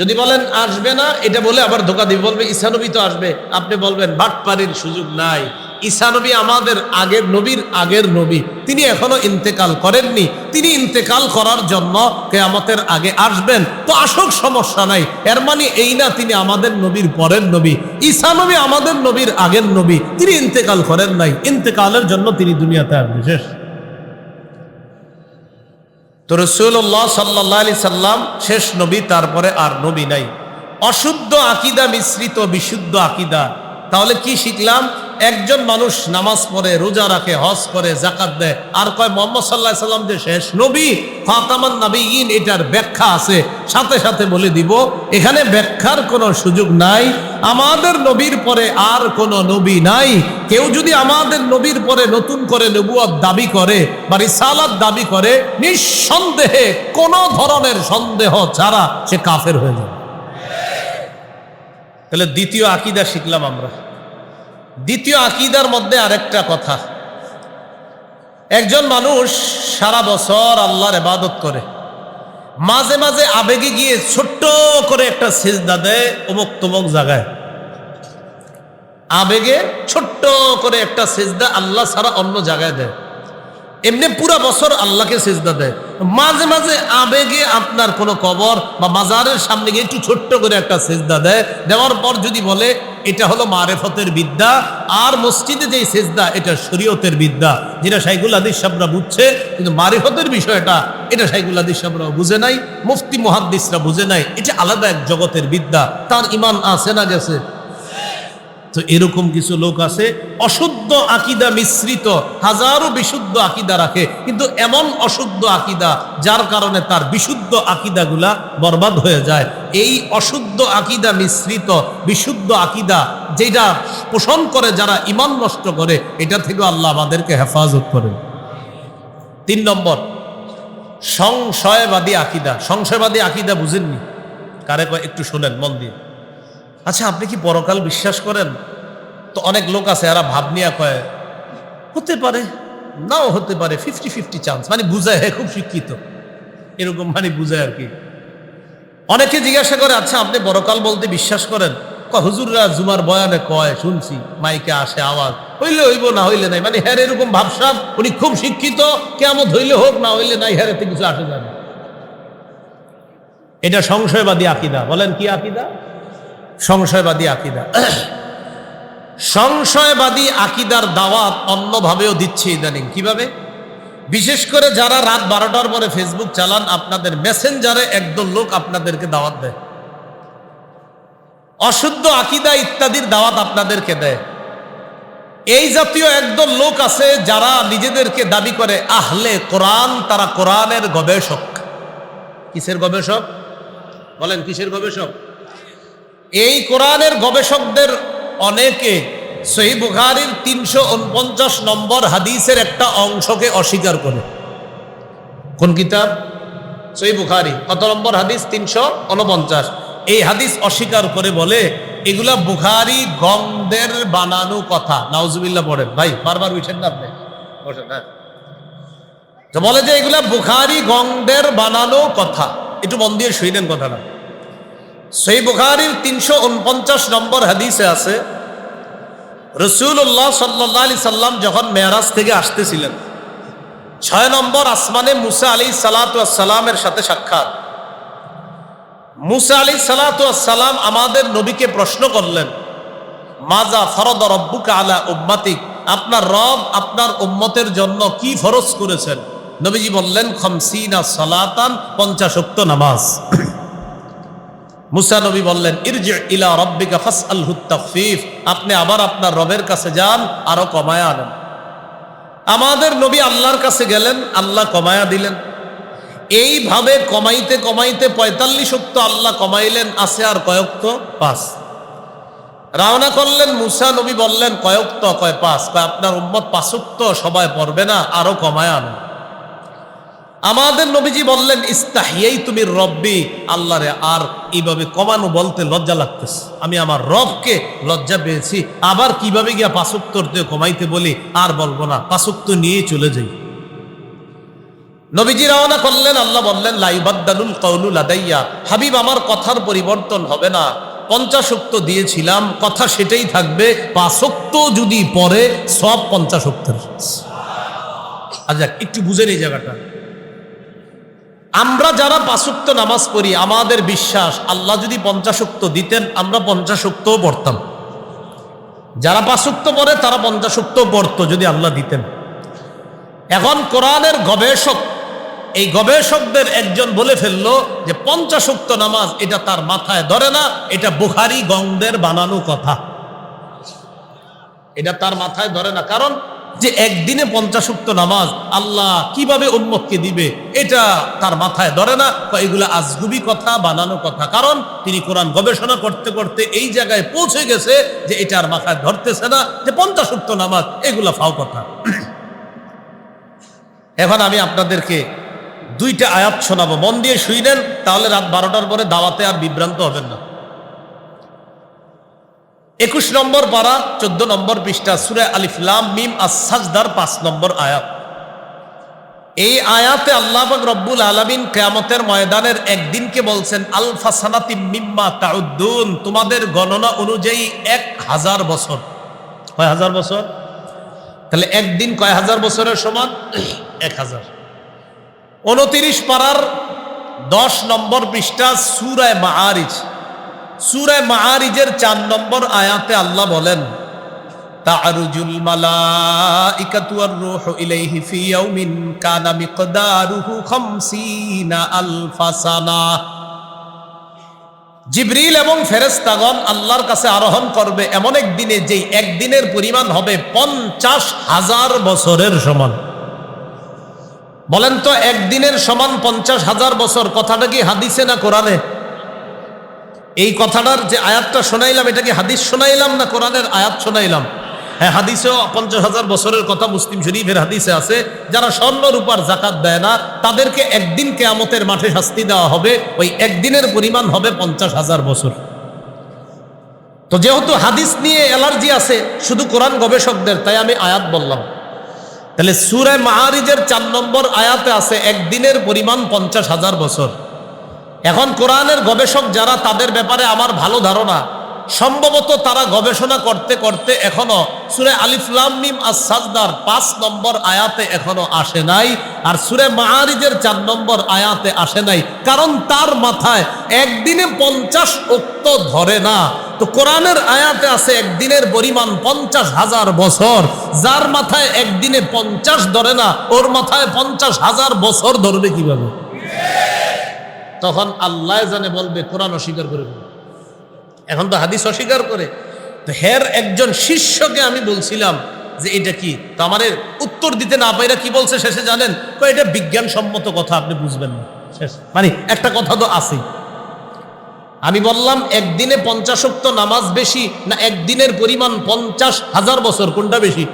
যদি বলেন আসবে না, এটা বলে আবার ধোকা দিবে, বলবে ঈসা নবী তো আসবে। আপনি বলবেন বাটপারির সুযোগ নাই, ঈসা নবী আমাদের আগের নবীর আগের নবী, তিনি এখনো ইন্তেকাল করেননি, তিনি ইন্তেকাল করার জন্য কিয়ামতের আগে আসবেন। তো আসুক, সমস্যা নাই, এর মানে এই না তিনি আমাদের নবীর পরের নবী। ঈসা নবী আমাদের নবীর আগের নবী, তিনি ইন্তেকাল করেন নাই, ইন্তেকালের জন্য তিনি দুনিয়াতে আসবেন। শেষ। তো রাসূলুল্লাহ সাল্লাল্লাহু আলাইহি সাল্লাম শেষ নবী, তারপরে আর নবী নাই। অশুদ্ধ আকীদা মিশ্রিত বিশুদ্ধ আকীদা। তাহলে কি শিখলাম? একজন মানুষ নামাজ পড়ে, রোজা রাখে, হজ করে, যাকাত দেয়, আর কয় মুহাম্মদ সাল্লাল্লাহু আলাইহি সাল্লাম যে শেষ নবী, খাতামান নবিয়্যিন, এটার ব্যাখ্যা আছে। সাথে সাথে বলে দিব এখানে ব্যাখ্যার কোনো সুযোগ নাই। আমাদের নবীর পরে আর কোনো নবী নাই। কেউ যদি আমাদের নবীর পরে নতুন করে নবুয়ত দাবি করে বা রিসালাত দাবি করে, নিঃসন্দেহে কোনো ধরনের সন্দেহ ছাড়া সে কাফের হয়ে যাবে। তাহলে দ্বিতীয় আকীদা শিখলাম আমরা। দ্বিতীয় আকীদার মধ্যে আরেকটা কথা, একজন মানুষ সারা বছর আল্লাহর ইবাদত করে, মাঝে মাঝে আবেগে গিয়ে ছোট্ট করে একটা সিজদা দেয় অমুক তমুক জায়গায়। আবেগে ছোট্ট করে একটা সিজদা আল্লাহ ছাড়া অন্য জায়গায় দেয়। এমনি পুরা বছর আল্লাহকে সিজদা দেয়, মাঝে মাঝে আবেগে আপনার কোনো কবর বা মাজারের সামনে গিয়ে একটু ছোট্ট করে একটা সিজদা দেয়। দেওয়ার পর যদি বলে এটা হলো মারেফতের বিদ্যা, আর মসজিদে যেই সিজদা এটা শরীয়তের বিদ্যা, যেটা শাইখুল হাদিস সাহেবরা বুঝছে, কিন্তু মারিফতের বিষয়টা এটা শাইখুল হাদিস সাহেবরা বুঝে নাই, মুফতি মুহাদ্দিসরা বুঝে নাই, এটা আলাদা এক জগতের বিদ্যা। তার ঈমান আছে না গেছে? তো এরকম কিছু লোক আছে অশুদ্ধ আকীদা মিশ্রিত, হাজারো বিশুদ্ধ আকীদা রাখে, কিন্তু এমন অশুদ্ধ আকীদা যার কারণে তার বিশুদ্ধ আকীদাগুলা বরবাদ হয়ে যায়। এই অশুদ্ধ আকীদা মিশ্রিত বিশুদ্ধ আকীদা যেটা পোষণ করে যারা ঈমান নষ্ট করে, এটা থেকে আল্লাহ আমাদেরকে হেফাজত করেন। 3 নম্বর, সংশয়বাদী আকীদা। সংশয়বাদী আকীদা বুঝেননি? কারে কয় একটু শোনেন মন দিয়ে। আচ্ছা, আপনি কি পরকাল বিশ্বাস করেন? তো অনেক লোক আছে এরা ভাব নিয়ে কয় হতে পারে, নাও হতে পারে, 50-50 চান্স, মানে বুঝায়, হ্যাঁ খুব শিক্ষিত এরকম মানে বুঝায় আর কি। অনেকে জিজ্ঞাসা করে আচ্ছা আপনি পরকাল বলতে বিশ্বাস করেন? হুজুররা জুমার বয়ানে কয়, শুনছি, মাইকে আসে আওয়াজ, হইলে হইব না হইলে নাই, মানে হ্যাঁ এরকম ভাবসাব, উনি খুব শিক্ষিত, কিয়ামত হইলে হোক না হইলে নাই, হ্যারেতে কিছু আসে যাবে। এটা সংশয়বাদী আকীদা। বলেন কি আকীদা? সংশয়বাদী আকীদা। সংশয়বাদী আকীদার দাওয়াত অন্যভাবেও দিচ্ছে ইদানিং। কিভাবে? বিশেষ করে যারা রাত 12টার পরে ফেসবুক চালান, আপনাদের মেসেঞ্জারে একদল লোক আপনাদেরকে দাওয়াত দেয়, অশুদ্ধ আকীদা ইত্যাদির দাওয়াত আপনাদেরকে দেয়। এই জাতীয় একদল লোক আছে যারা নিজেদেরকে দাবি করে আহলে কোরআন, তারা কোরআনের গবেষক। কিসের গবেষক? বলেন কিসের গবেষক? এই কোরআনের গবেষকদের অনেকে সহিহ বুখারীর 349 নম্বর হাদিসের একটা অংশকে অস্বীকার করে। কোন কিতাব? সহিহ বুখারী। কত নম্বর হাদিস? 349। এই হাদিস অস্বীকার করে বলে এগুলা বুখারী গঙ্গদের বানানো কথা। নাউজুবিল্লাহ পড়েন ভাই, বারবার উঠেন না আপনি, বসেন। হ্যাঁ, তো বলে যে এগুলা বুখারী গঙ্গদের বানানো কথা। একটু মন দিয়ে শুনেন কথাটা। সহিহ বুখারীর 349 নম্বর হাদিসে আছে, রাসূলুল্লাহ সাল্লাল্লাহু আলাইহি সাল্লাম যখন মেরাজ থেকে আসতেছিলেন, 6 নম্বর আসমানে মুসা আলাইহিস সালাতু ওয়াস সালামের সাথে সাক্ষাৎ। মুসা আলাইহিস সালাতু ওয়াস সালাম আমাদের নবীকে প্রশ্ন করলেন, মাজা ফরদ রব্বুকা আলা উম্মাতিক, আপনার রব আপনার উম্মতের জন্য কি ফরজ করেছেন? নবীজি বললেন 50 সালাতান, 50 ওয়াক্ত নামাজ। মুসা নবী বললেন ইরজি ইলা রাব্বিকা ফাসআলহু তাখফিফ, আপনি আবার আপনার রবের কাছে যান, আরো কমায়া আনেন। আমাদের নবী আল্লাহর কাছে গেলেন, আল্লাহ কমায়া দিলেন। এইভাবে কমাইতে কমাইতে 45 ওয়াক্ত আল্লাহ কমাইলেন। আছে আর কয়ক্ত? 5। রওনা করলেন, মুসা নবী বললেন কয়ক্ত? কয় 5। কয় আপনার উম্মত 5 ওয়াক্ত সবাই পড়বে না, আরো কমায়া আনেন। আমাদের নবীজি বললেন ইস্তাহিয়াইতু মির রব্বি, আল্লাহরে আর এইভাবে কমানো বলতে লজ্জা লাগতেছে, আমি আমার রবকে লজ্জা পেয়েছি, আবার কিভাবে গিয়া 5 ওয়াক্ত কমাইতে বলি, আর বলবো না, 5 ওয়াক্ত নিয়ে চলে যাই। নবীজি রওনা করলেন। আল্লাহ বললেন লা ইউবাদদালুল কাউলু লাদাইয়া, হাবিব আমার কথার পরিবর্তন হবে না। 50 ওয়াক্ত দিয়েছিলাম, কথা সেটাই থাকবে, 5 ওয়াক্ত যদি পড়ে সব 50 ওয়াক্তের। আচ্ছা একটু বুঝেন এই জায়গাটা। আমরা যারা 5 ওয়াক্ত নামাজ পড়ি, আমাদের বিশ্বাস আল্লাহ যদি 50 ওয়াক্ত দিতেন আমরা 50 ওয়াক্তও পড়তাম। যারা 5 ওয়াক্ত পড়ে তারা 50 ওয়াক্তও পড়তো যদি আল্লাহ দিতেন। এখন কোরআনের গবেষক, এই গবেষকদের একজন বলে ফেললো যে 50 ওয়াক্ত নামাজ এটা তার মাথায় ধরে না, এটা বুখারী গঙ্গদের বানানো কথা, এটা তার মাথায় ধরে না। কারণ যে একদিনে 50 ওয়াক্ত নামাজ আল্লাহ কিভাবে উম্মতকে দিবে এটা তার মাথায় ধরে না, এগুলা আজগুবি কথা, বানানো কথা। কারণ তিনি কোরআন গবেষণা করতে করতে এই জায়গায় পৌঁছে গেছে যে এটা আর মাথায় ধরতেছে না যে 50 ওয়াক্ত নামাজ এগুলা ফাও কথা। এখন আমি আপনাদেরকে 2টা আয়াত শোনাবো, মন দিয়ে শুইলেন, তাহলে রাত 12টার পরে দাওয়াতে আর বিভ্রান্ত হবেন না। 21 নম্বর পারা 14 নম্বর পৃষ্ঠা, সূরা আলিফ লাম মিম আস-সাজদার 5 নম্বর আয়াত। এই আয়াতে আল্লাহ পাক রব্বুল আলামিন কিয়ামতের ময়দানের একদিনকে বলছেন আলফা সানাতিম মিম্মা তাউদ্দুন, তোমাদের গণনা অনুযায়ী 1000 বছর। কয় হাজার বছর? তাহলে একদিন কয় হাজার বছরের সমান? 1000। 29 পারার 10 নম্বর পৃষ্ঠা, সূরা মাআরিজ, সূরা মাআরিজের 4 নম্বর আয়াতে আল্লাহ বলেন তা'রুজুল মালাইকাতু ওয়ার রূহু ইলাইহি ফি ইয়াউমিন কানা মিকদারুহু 50 আলফা সানা। জিবরিল এবং ফেরেশতাগণ আল্লাহর কাছে আরোহণ করবে এমন এক দিনে যেই একদিনের পরিমাণ হবে 50,000 বছরের সমান। বলেন তো একদিনের সমান 50,000 বছর, কথাটা কি হাদিসে না কোরআনে? এই কথাটার যে আয়াতটা শোনাইলাম এটা কি হাদিস শোনাইলাম না কোরআনের আয়াত শোনাইলাম? হ্যাঁ, হাদিসেও 50,000 বছরের কথা মুসলিম শরীফের হাদিসে আছে। যারা স্বর্ণ রূপার জাকাত দেয় না তাদেরকে একদিন কিয়ামতের মাঠে শাস্তি দেওয়া হবে, ওই একদিনের পরিমাণ হবে 50,000 বছর। তো যেহেতু হাদিস নিয়ে অ্যালার্জি আছে শুধু কোরআন গবেষকদের, তাই আমি আয়াত বললাম। তাহলে সূরা মাআরিজের 4 নম্বর আয়াতে আছে একদিনের পরিমাণ 50,000 বছর। এখন কোরআনের গবেষক যারা, তাদের ব্যাপারে আমার ভালো ধারণা, সম্ভবত তারা গবেষণা করতে করতে এখনো সূরা আলিফ লাম মিম আস-সাজদার 5 নম্বর আয়াতে এখনো আসে নাই, আর সূরা মাআরিজের 4 নম্বর আয়াতে আসে নাই, কারণ তার মাথায় একদিনে 50 ওয়াক্ত ধরে না। তো কোরআনের আয়াতে আছে একদিনের পরিমাণ 50,000 বছর, যার মাথায় একদিনে 50 ধরে না ওর মাথায় 50,000 বছর ধরবে কিভাবে? তখন আল্লাহ জানে বলবে কোরআন অস্বীকার করে। এখন তো হাদিস অস্বীকার করে। তো হের একজন শিষ্যকে আমি বলছিলাম যে এটা কি, তো আমার উত্তর দিতে না পাইরা কি বলছে শেষে জানেন? এটা বিজ্ঞানসম্মত কথা, আপনি বুঝবেন না। শেষ মানে একটা কথা তো আছেই। আমি বললাম একদিনে 50 ওয়াক্ত নামাজ বেশি না একদিনের পরিমাণ 50,000 বছর, কোনটা বেশি?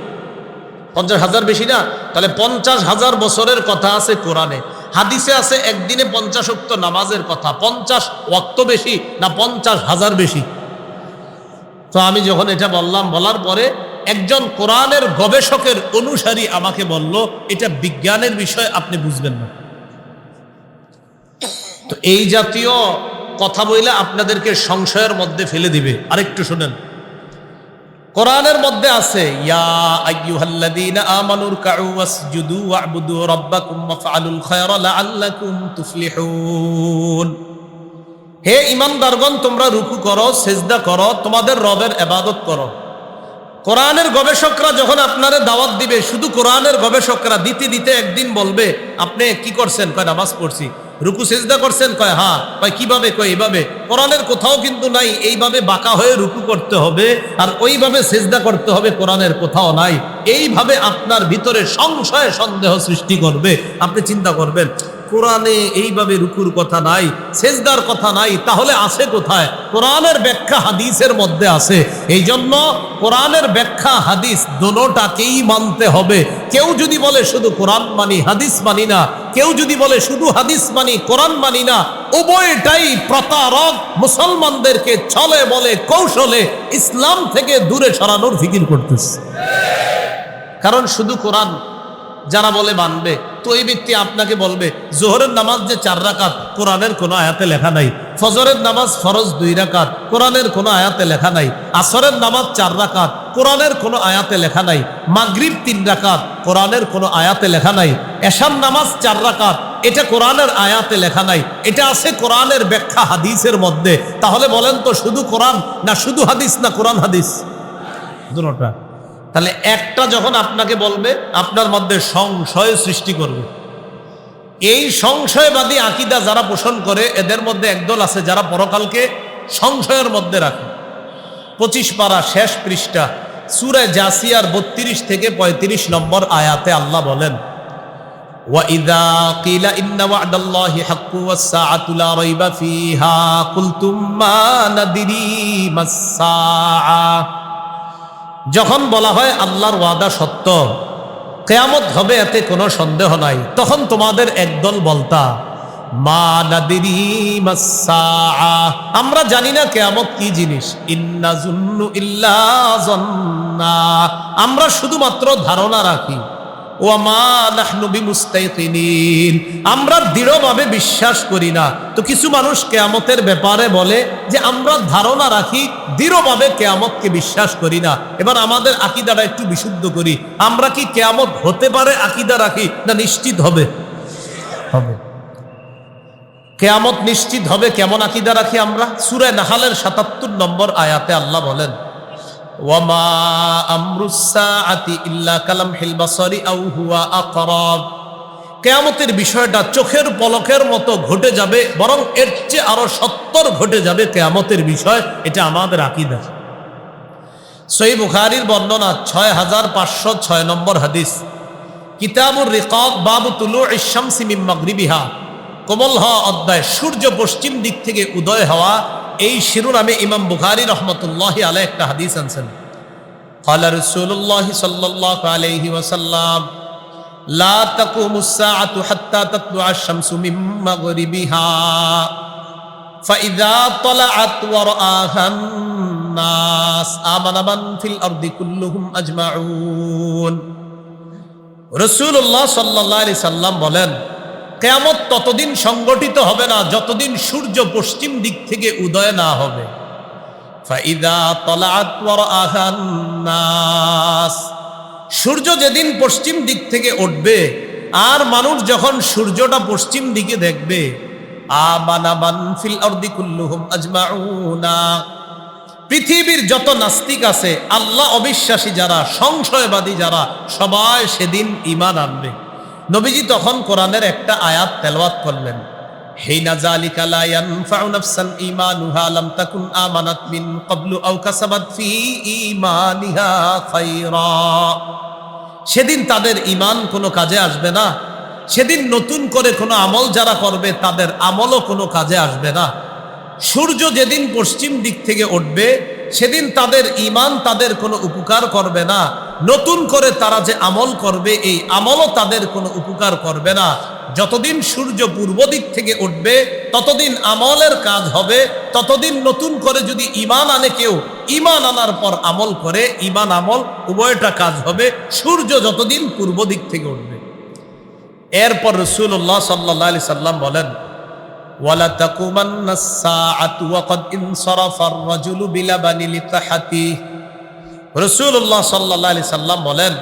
50,000 বেশি না? তাহলে 50,000 বছরের কথা আছে কোরআনে, হাদিসে আছে একদিনে 50 ওয়াক্ত নামাজের কথা। 50 ওয়াক্ত বেশি না 50,000 বেশি? তো আমি যখন এটা বললাম, বলার পরে একজন কোরআনের গবেষকের অনুসারী আমাকে বলল এটা বিজ্ঞানের বিষয়, আপনি বুঝবেন না। তো এই জাতীয় কথা বলে আপনাদেরকে সংশয়ের মধ্যে ফেলে দিবে। আরেকটু শুনেন, কোরআনের মধ্যে আছে ইয়া আইয়ুহাল্লাযীনা আমানুর কাউ ওয়াসজুদু ওয়া'বুদু রাব্বাকুম ওয়াফআলুল খায়রা লাআল্লাকুম তুফলিহুন। হে ঈমানদারগণ, তোমরা রুকু করো, সিজদা করো, তোমাদের রবের ইবাদত করো। কোরআনের গবেষকরা যখন আপনারে দাওয়াত দিবে, শুধু কোরআনের গবেষকরা দিতে দিতে একদিন বলবে আপনি কি করছেন? কয় নামাজ পড়ছি। রুকু সিজদা করছেন? কয় হ্যাঁ। কয় কিভাবে? কয় এইভাবে। কোরআনের কোথাও কিন্তু নাই এইভাবে বাঁকা হয়ে রুকু করতে হবে আর ওইভাবে সিজদা করতে হবে, কোরআনের কোথাও নাই। এইভাবে আপনার ভিতরে সংশয় সন্দেহ সৃষ্টি করবে। আপনি চিন্তা করবেন কোরআনে এইভাবে রুকুর কথা নাই, সিজদার কথা নাই, তাহলে আছে কোথায়? কোরআনের ব্যাখ্যা হাদিসের মধ্যে আছে। এই জন্য কোরআনের ব্যাখ্যা হাদিস দোনোটাকেই মানতে হবে। কেউ যদি বলে শুধু কোরআন মানি হাদিস মানি না, কেউ যদি বলে শুধু হাদিস মানি কোরআন মানি না, উভয়টাই প্রতারক মুসলমানদেরকে ছলে বলে কৌশলে ইসলাম থেকে দূরে সরানোর ফিকির করতেছে। কারণ শুধু কোরআন যারা বলে মানবে, তো এই ব্যক্তি আপনাকে বলবে জোহরের নামাজ যে 4 রাকাত কোরআনের কোনো আয়াতে লেখা নাই, ফজরের নামাজ ফরজ 2 রাকাত কোরআনের কোনো আয়াতে লেখা নাই, আসরের নামাজ 4 রাকাত কোরআনের কোনো আয়াতে লেখা নাই, মাগরিব 3 রাকাত কোরআনের কোনো আয়াতে লেখা নাই, এশার নামাজ 4 রাকাত এটা কোরআনের আয়াতে লেখা নাই, এটা আছে কোরআনের ব্যাখ্যা হাদিসের মধ্যে। তাহলে বলেন তো শুধু কোরআন না শুধু হাদিস না কোরআন হাদিস? দুটোটা। তাহলে একটা যখন আপনাকে বলবে আপনার মধ্যে সংশয় সৃষ্টি করবে। এই সংশয়বাদী আকীদা যারা পোষণ করে এদের মধ্যে একদল আছে যারা পরকালকে সংশয়ের মধ্যে রাখে। 25 পারা শেষ পৃষ্ঠা সূরা জাসিয়ার 32 থেকে 35 নম্বর আয়াতে আল্লাহ বলেন, وَإِذَا قِيلَ إِنَّ وَعْدَ اللَّهِ حَقٌّ وَالسَّاعَةُ لَا رَيْبَ فِيهَا قُلْتُمْ مَا نَدْرِي مَا السَّاعَةُ। যখন বলা হয় আল্লাহর ওয়াদা সত্য, কিয়ামত হবে এতে কোনো সন্দেহ নাই, তখন তোমাদের একদল বলতা মা নাদিরি মাস সাআহ, আমরা জানি না কিয়ামত কি জিনিস, ইন্না যুন্নু ইল্লা যন্না, আমরা শুধুমাত্র ধারণা রাখি, ওয়া মা নাহনু বিমুস্তাইকিনিন, আমরা দৃঢ়ভাবে বিশ্বাস করি না। তো কিছু মানুষ কিয়ামতের ব্যাপারে বলে যে আমরা ধারণা রাখি, দৃঢ়ভাবে কিয়ামতকে বিশ্বাস করি না। এবার আমাদের আকীদাটা একটু বিশুদ্ধ করি, আমরা কি কিয়ামত হতে পারে আকীদা রাখি না নিশ্চিত হবে? হবে। কিয়ামত নিশ্চিত হবে কেমন আকীদা রাখি আমরা? সূরা নাহলের 77 নম্বর আয়াতে আল্লাহ বলেন, ওয়ামা আমরুস সাআতি ইল্লা কালামহিল বাসারি আও হুয়া আকরাব, কিয়ামতের বিষয়টা চোখের পলকের মতো ঘটে যাবে, বরং এর চেয়ে আরো 70 ঘটে যাবে কিয়ামতের বিষয়। এটা আমাদের আকীদা। সহিহ বুখারীর বর্ণনা 6506 নম্বর হাদিস, কিতাবুর রিকাব বাবু তুলুইশ শামসি মিন মাগরিবিহা, কোমল হওয়া অধ্যায়, সূর্য পশ্চিম দিক থেকে উদয় হওয়া, এই শিরোনামে ইমাম বুখারী রাহমাতুল্লাহি আলাইহি একটা হাদিস আনছেন। ক্বালা রাসূলুল্লাহি সাল্লাল্লাহু আলাইহি ওয়াসাল্লাম লা তাকুমুস সাআতু হাত্তা তাতলুআশ শামসু মিন মাগরিবিহা ফাইযা তালাআত ওয়া রাআহান নাস আমানা মান ফিল আরদি কুল্লুহুম আজমাউন। রাসূলুল্লাহ সাল্লাল্লাহু আলাইহি সাল্লাম বলেন, কিয়ামত ততদিন সংগঠিত হবে না যতদিন সূর্য পশ্চিম দিক থেকে উদয় না হবে। ফাইদা তালাআত ওয়া রাআহান নাস, সূর্য যেদিন পশ্চিম দিক থেকে উঠবে আর মানুষ যখন সূর্যটা পশ্চিম দিকে দেখবে, আমানা মান ফিল আরদি কুল্লুহুম আজমাউনা, পৃথিবীর যত নাস্তিক আছে, আল্লাহ অবিশ্বাসী যারা, সংশয়বাদী যারা, সবাই সেদিন ঈমান আনবে। নবীজি তখন কোরআনের একটা আয়াত তেলাওয়াত করলেন, হিনা যালিকা লা ইয়ানফাউ নাফসান ঈমানুহা লাম তাকুন আমানাত মিন ক্বাবলু আও কাসাবাত ফি ঈমানিহা খায়রা, সেদিন তাদের ঈমান কোনো কাজে আসবে না, সেদিন নতুন করে কোনো আমল যারা করবে তাদের আমলও কোনো কাজে আসবে না। সূর্য যেদিন পশ্চিম দিক থেকে উঠবে সেদিন তাদের ঈমান তাদের কোনো উপকার করবে না, নতুন করে তারা যে আমল করবে এই আমলও তাদের কোনো উপকার করবে না। যতদিন সূর্য পূর্ব দিক থেকে উঠবে ততদিন আমলের কাজ হবে, ততদিন নতুন করে যদি ঈমান আনে কেউ, ঈমান আনার পর আমল করে, ঈমান আমল উভয়টা কাজ হবে সূর্য যতদিন পূর্ব দিক থেকে উঠবে। এরপর রাসূলুল্লাহ সাল্লাল্লাহু আলাইহি সাল্লাম বলেন, ওয়ালা তাকুমান্নাস সাআতু ওয়া ক্বাদ ইনসারাফার রাজুলু বিলাবানি লিতাহাতি। রাসূলুল্লাহ সাল্লাল্লাহু আলাইহি সাল্লাম বলেন,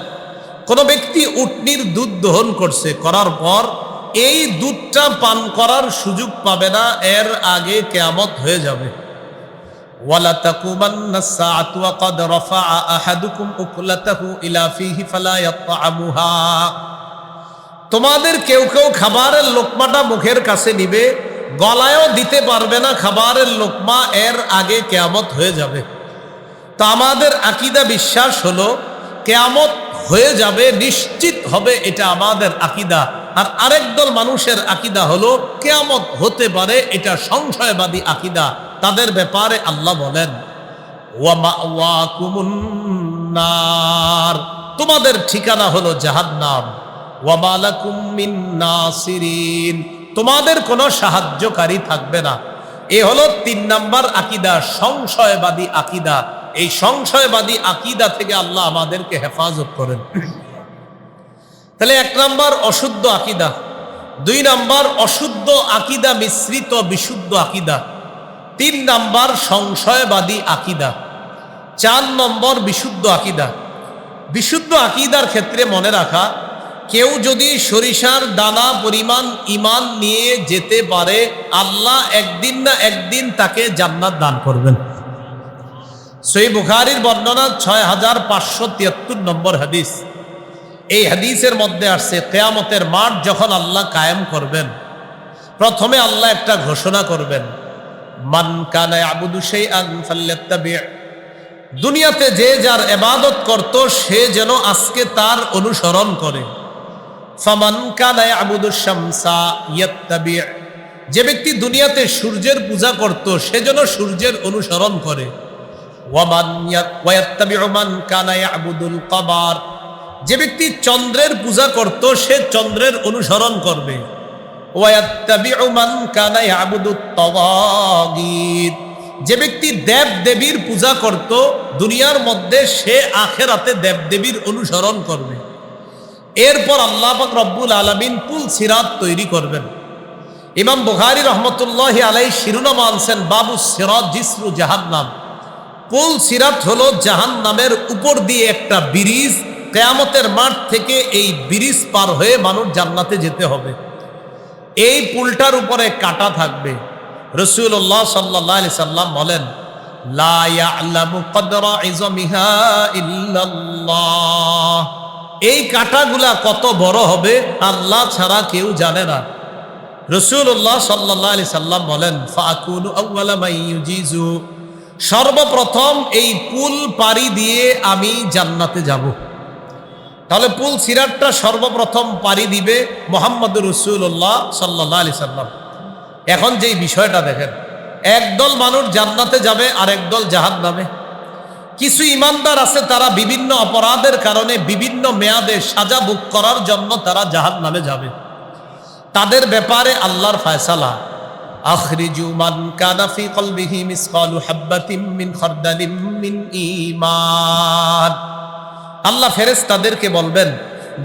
কোন ব্যক্তি উটনির দুধ দহন করছে, করার পর এই দুধটা পান করার সুযোগ পাবে না, এর আগে কিয়ামত হয়ে যাবে। ওয়ালা তাকুমান্নাস সাআতু ওয়া ক্বাদ রাফা'a আহাদুকুম উকলাতাহু ইলা ফিহি ফালা ইয়াতআমুহা, তোমাদের কেউ কেউ খাবারের লোকমাটা মুখের কাছে নিবে, গলায়ও দিতে পারবে না খাবারের লোকমা, এর আগে কিয়ামত হয়ে যাবে। তো আমাদের আকীদা বিশ্বাস হলো কিয়ামত হয়ে যাবে, নিশ্চিত হবে, এটা আমাদের আকীদা। আর আরেক দল মানুষের আকীদা হলো কিয়ামত হতে পারে, এটা সংশয়বাদী আকীদা। তাদের ব্যাপারে আল্লাহ বলেন, ওয়া মাওয়াকুমুন নার, তোমাদের ঠিকানা হলো জাহান্নাম, ওয়া মা লাকুম মিন নাসিরিন, তোমাদের কোনো সাহায্যকারী থাকবে না। এ হলো 3 নাম্বার আকীদা, সংশয়বাদী আকীদা। এই সংশয়বাদী আকীদা থেকে আল্লাহ আমাদেরকে হেফাজত করেন। তাহলে 1 নাম্বার অশুদ্ধ আকীদা, 2 নাম্বার অশুদ্ধ আকীদা মিশ্রিত বিশুদ্ধ আকীদা, 3 নাম্বার সংশয়বাদী আকীদা, 4 নম্বর বিশুদ্ধ আকীদা। বিশুদ্ধ আকীদার ক্ষেত্রে মনে রাখা, কেউ যদি সরিষার দানা পরিমাণ ইমান নিয়ে যেতে পারে, আল্লাহ একদিন না একদিন তাকে জান্নাত দান করবেন। সহিহ বুখারীর বর্ণনা 6573 নম্বর হাদিস। এই হাদিসের মধ্যে আসছে, কিয়ামতের মাঠ যখন আল্লাহ কায়েম করবেন, প্রথমে আল্লাহ একটা ঘোষণা করবেন, মান কানা ইয়াবুদু শাইআন ফাল্যাত্তাবি'। দুনিয়াতে যে যার ইবাদত করত সে যেন আজকে তার অনুসরণ করে। ফামান কানা ইয়াবুদু শামসা ইয়াত্তাবি'। যে ব্যক্তি দুনিয়াতে সূর্যের পূজা করত সে যেন সূর্যের অনুসরণ করে। ওয়ায়াত্তাবি'ু মান কানা ইয়াবুদুল কমার। যে ব্যক্তি চন্দ্রের পূজা করত সে চন্দ্রের অনুসরণ করবে। ওয়ায়াত্তাবি'ু মান কানা ইয়াবুদুত তাওয়াগীত। যে ব্যক্তি দেব দেবীর পূজা করত দুনিয়ার মধ্যে সে আখিরাতে দেব দেবীর অনুসরণ করবে। এরপর আল্লাহ পাক রব্বুল আলামিন পুল সিরাত তৈরি করবেন। ইমাম বুখারী রহমতুল্লাহি আলাইহি শিরোনাম আনছেন বাবু সিরাত জিসরু জাহান্নাম। পুল সিরাত হলো জাহান্নামের উপর দিয়ে একটা ব্রিজ। কিয়ামতের মাঠ থেকে এই ব্রিজ পার হয়ে মানুষ জান্নাতে যেতে হবে। এই পুলটার উপরে কাঁটা থাকবে। রাসূলুল্লাহ সাল্লাল্লাহু আলাইহি সাল্লাম বলেন, লা ইয়ালামু কদরা ইযমিহা ইল্লাল্লাহ। এই কাঁটাগুলা কত বড় হবে আল্লাহ ছাড়া কেউ জানে না। রাসূলুল্লাহ সাল্লাল্লাহু আলাইহি সাল্লাম বলেন, ফাকুনু আউওয়ালা মান ইউজিজু। সর্বপ্রথম এই পুল পাড়ি দিয়ে আমি জান্নাতে যাব। তাহলে পুল সিরাতটা সর্বপ্রথম পাড়ি দিবে মুহাম্মদুর রাসূলুল্লাহ সাল্লাল্লাহু আলাইহি সাল্লাম। এখন যেই বিষয়টা দেখেন, একদল মানুষ জান্নাতে যাবে আর একদল জাহান্নামে। কিছু ইমানদার আছে, তারা বিভিন্ন অপরাধের কারণে বিভিন্ন মেয়াদে সাজা ভোগ করার জন্য তারা জাহান্নামে যাবে। তাদের ব্যাপারে আল্লাহর ফয়সালা, আখরিজু মান কানা ফি কলবিহি মিসকালু হাববাতিন মিন খারদালিন মিন ঈমান। আল্লাহ ফেরেশতাদেরকে বলবেন,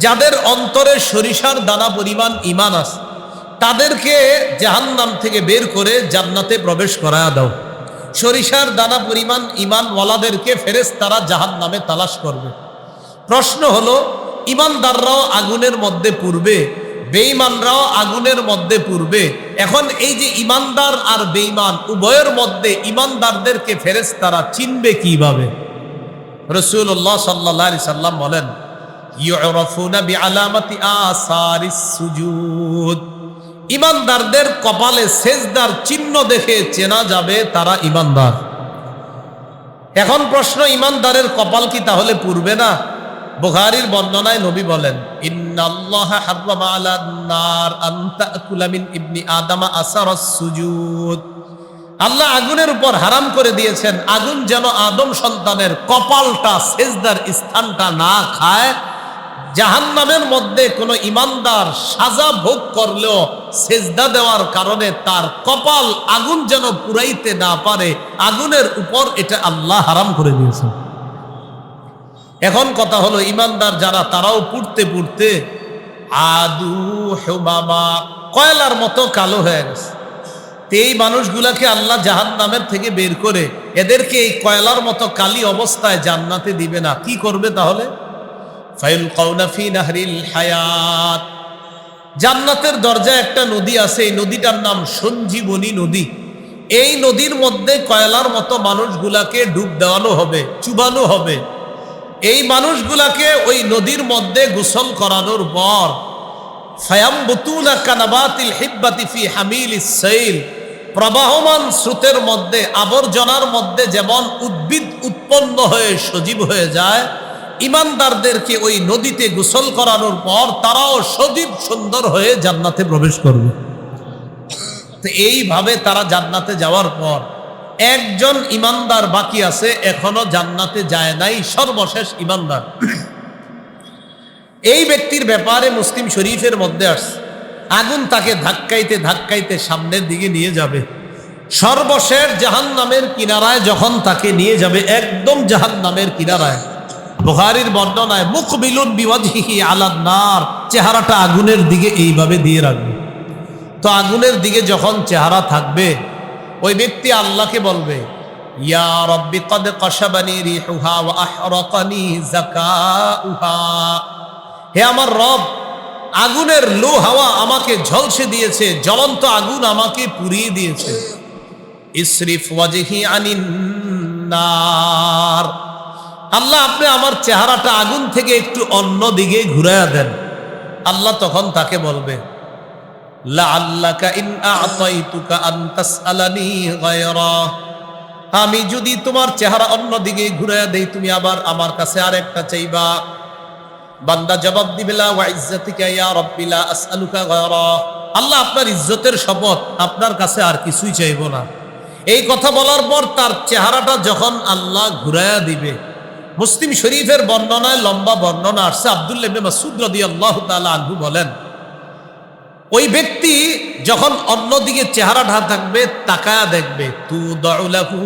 যাদের অন্তরে সরিষার দানা পরিমাণ ঈমান আছে তাদেরকে জাহান্নাম থেকে বের করে জান্নাতে প্রবেশ করায়া দাও। সরিষার দানা পরিমাণ ঈমানওয়ালাদেরকে ফেরেশতারা জাহান্নামে তালাশ করবে। প্রশ্ন হলো, ঈমানদাররাও আগুনের মধ্যে পুরবে, বেঈমানরাও আগুনের মধ্যে পুরবে। এখন এই যে ঈমানদার আর বেঈমান উভয়ের মধ্যে ঈমানদারদেরকে ফেরেশতারা চিনবে কিভাবে? রাসূলুল্লাহ সাল্লাল্লাহু আলাইহি সাল্লাম বলেন, ইউরাফুনা বিআলামাতি আসারিস সুজুদ। ঈমানদারদের কপালে সেজদার চিহ্ন দেখে চেনা যাবে তারা ঈমানদার। এখন প্রশ্ন, ঈমানদারের কপাল কি তাহলে পুরবে না? বুখারীর বর্ণনায় নবী বলেন, ইন্নাল্লাহা হাররামা আলান নার আন তাকুলা মিন ইবনি আদম আসারাস সুজুদ। আল্লাহ আগুনের উপর হারাম করে দিয়েছেন আগুন যেন আদম সন্তানের কপালটা, সেজদার স্থানটা না খায়। জাহান্নামের মধ্যে কোনো ঈমানদার সাজা ভোগ করলেও সেজদা দেওয়ার কারণে তার কপাল আগুন যেন পুরাইতে না পারে, আগুনের উপর এটা আল্লাহ হারাম করে দিয়েছেন। এখন কথা হলো, ঈমানদার যারা তারাও পুড়তে পুড়তে আদু হুমামা, কয়লার মতো কালো হয়ে গেছে। এই মানুষগুলাকে আল্লাহ জাহান্নামের থেকে বের করে এদেরকে এই কয়লার মতো কালি অবস্থায় জান্নাতে দিবে না। কি করবে তাহলে? ফায়ুলকাউনা ফি নাহরিল হায়াত। জান্নাতের দরজায় একটা নদী আছে, এই নদীটার নাম সঞ্জীবনী নদী। এই নদীর মধ্যে কয়লার মতো মানুষগুলাকে ডুব দেওয়ানো হবে, চুবানো হবে। এই মানুষগুলাকে ওই নদীর মধ্যে গোসল করানোর পর ফায়ামবুতুনা কানাবাতিল হিব্বাতি ফি হামিলিস সাইল, প্রবাহমান স্রোতের মধ্যে আবর্জনার মধ্যে যেমন উদ্ভিদ উৎপন্ন হয়ে সজীব হয়ে যায়, ঈমানদারদেরকে ওই নদীতে গোসল করানোর পর তারাও সজীব সুন্দর হয়ে জান্নাতে প্রবেশ করবে। তো এইভাবে তারা জান্নাতে যাওয়ার পর একজন ঈমানদার বাকি আছে, এখনো জান্নাতে যায় নাই, সর্বশেষ ঈমানদার। এই ব্যক্তির ব্যাপারে মুসলিম শরীফের মধ্যে আসছে, আগুন তাকে ধাক্কাইতে ধাক্কাইতে সামনের দিকে নিয়ে যাবে। সর্বশেষ জাহান্নামের কিনারায় যখন তাকে নিয়ে যাবে, একদম জাহান্নামের কিনারায়, বুখারীর বর্ণনায় মুকবিলুন বিওয়াজহিহি আলান নার, চেহারাটা আগুনের দিকে এইভাবে দিয়ে রাখবে। তো আগুনের দিকে যখন চেহারা থাকবে, ওই ব্যক্তি আল্লাহকে বলবে, ইয়া রাব্বি কদ কাশাবানি রিহুহা ওয়া আহরাকানি যাকাউহা, হে আমার রব, আগুনের লো হাওয়া আমাকে ঝলসে দিয়েছে, জ্বলন্ত আগুন আমাকে পুড়িয়ে দিয়েছে। ইসরিফ ওয়াজহি আনিন নার, আল্লাহ আপনি আমার চেহারাটা আগুন থেকে একটু অন্য দিকে ঘুরাইয়া দেন। আল্লাহ তখন তাকে বলবে, লাআল্লাকা ইন আ'তাইতুকা আন তাসআলানি গায়রা, আমি যদি তোমার চেহারা অন্য দিকে ঘুরাইয়া দেই, তুমি আবার আমার কাছে আরেকটা চাইবা। বান্দা জবাব দিবে, লা ওয়া ইজ্জাতিকা ইয়া রাব্বি লা আসআলুকা গায়রা, আল্লাহ আপনার ইজ্জতের শপথ, আপনার কাছে আর কিছুই চাইবো না। এই কথা বলার পর তার চেহারাটা যখন আল্লাহ ঘুরাইয়া দিবে, মুসলিম শরীফের বর্ণনায় লম্বা বর্ণনা আসছে, আব্দুল্লাহ ইবনে মাসউদ রাদিয়াল্লাহু তাআলা আনহু বলেন, ওই ব্যক্তি যখন অন্যদিকে চেহারাটা থাকবে, তাকায়া দেখবে, তুদাউ লাহু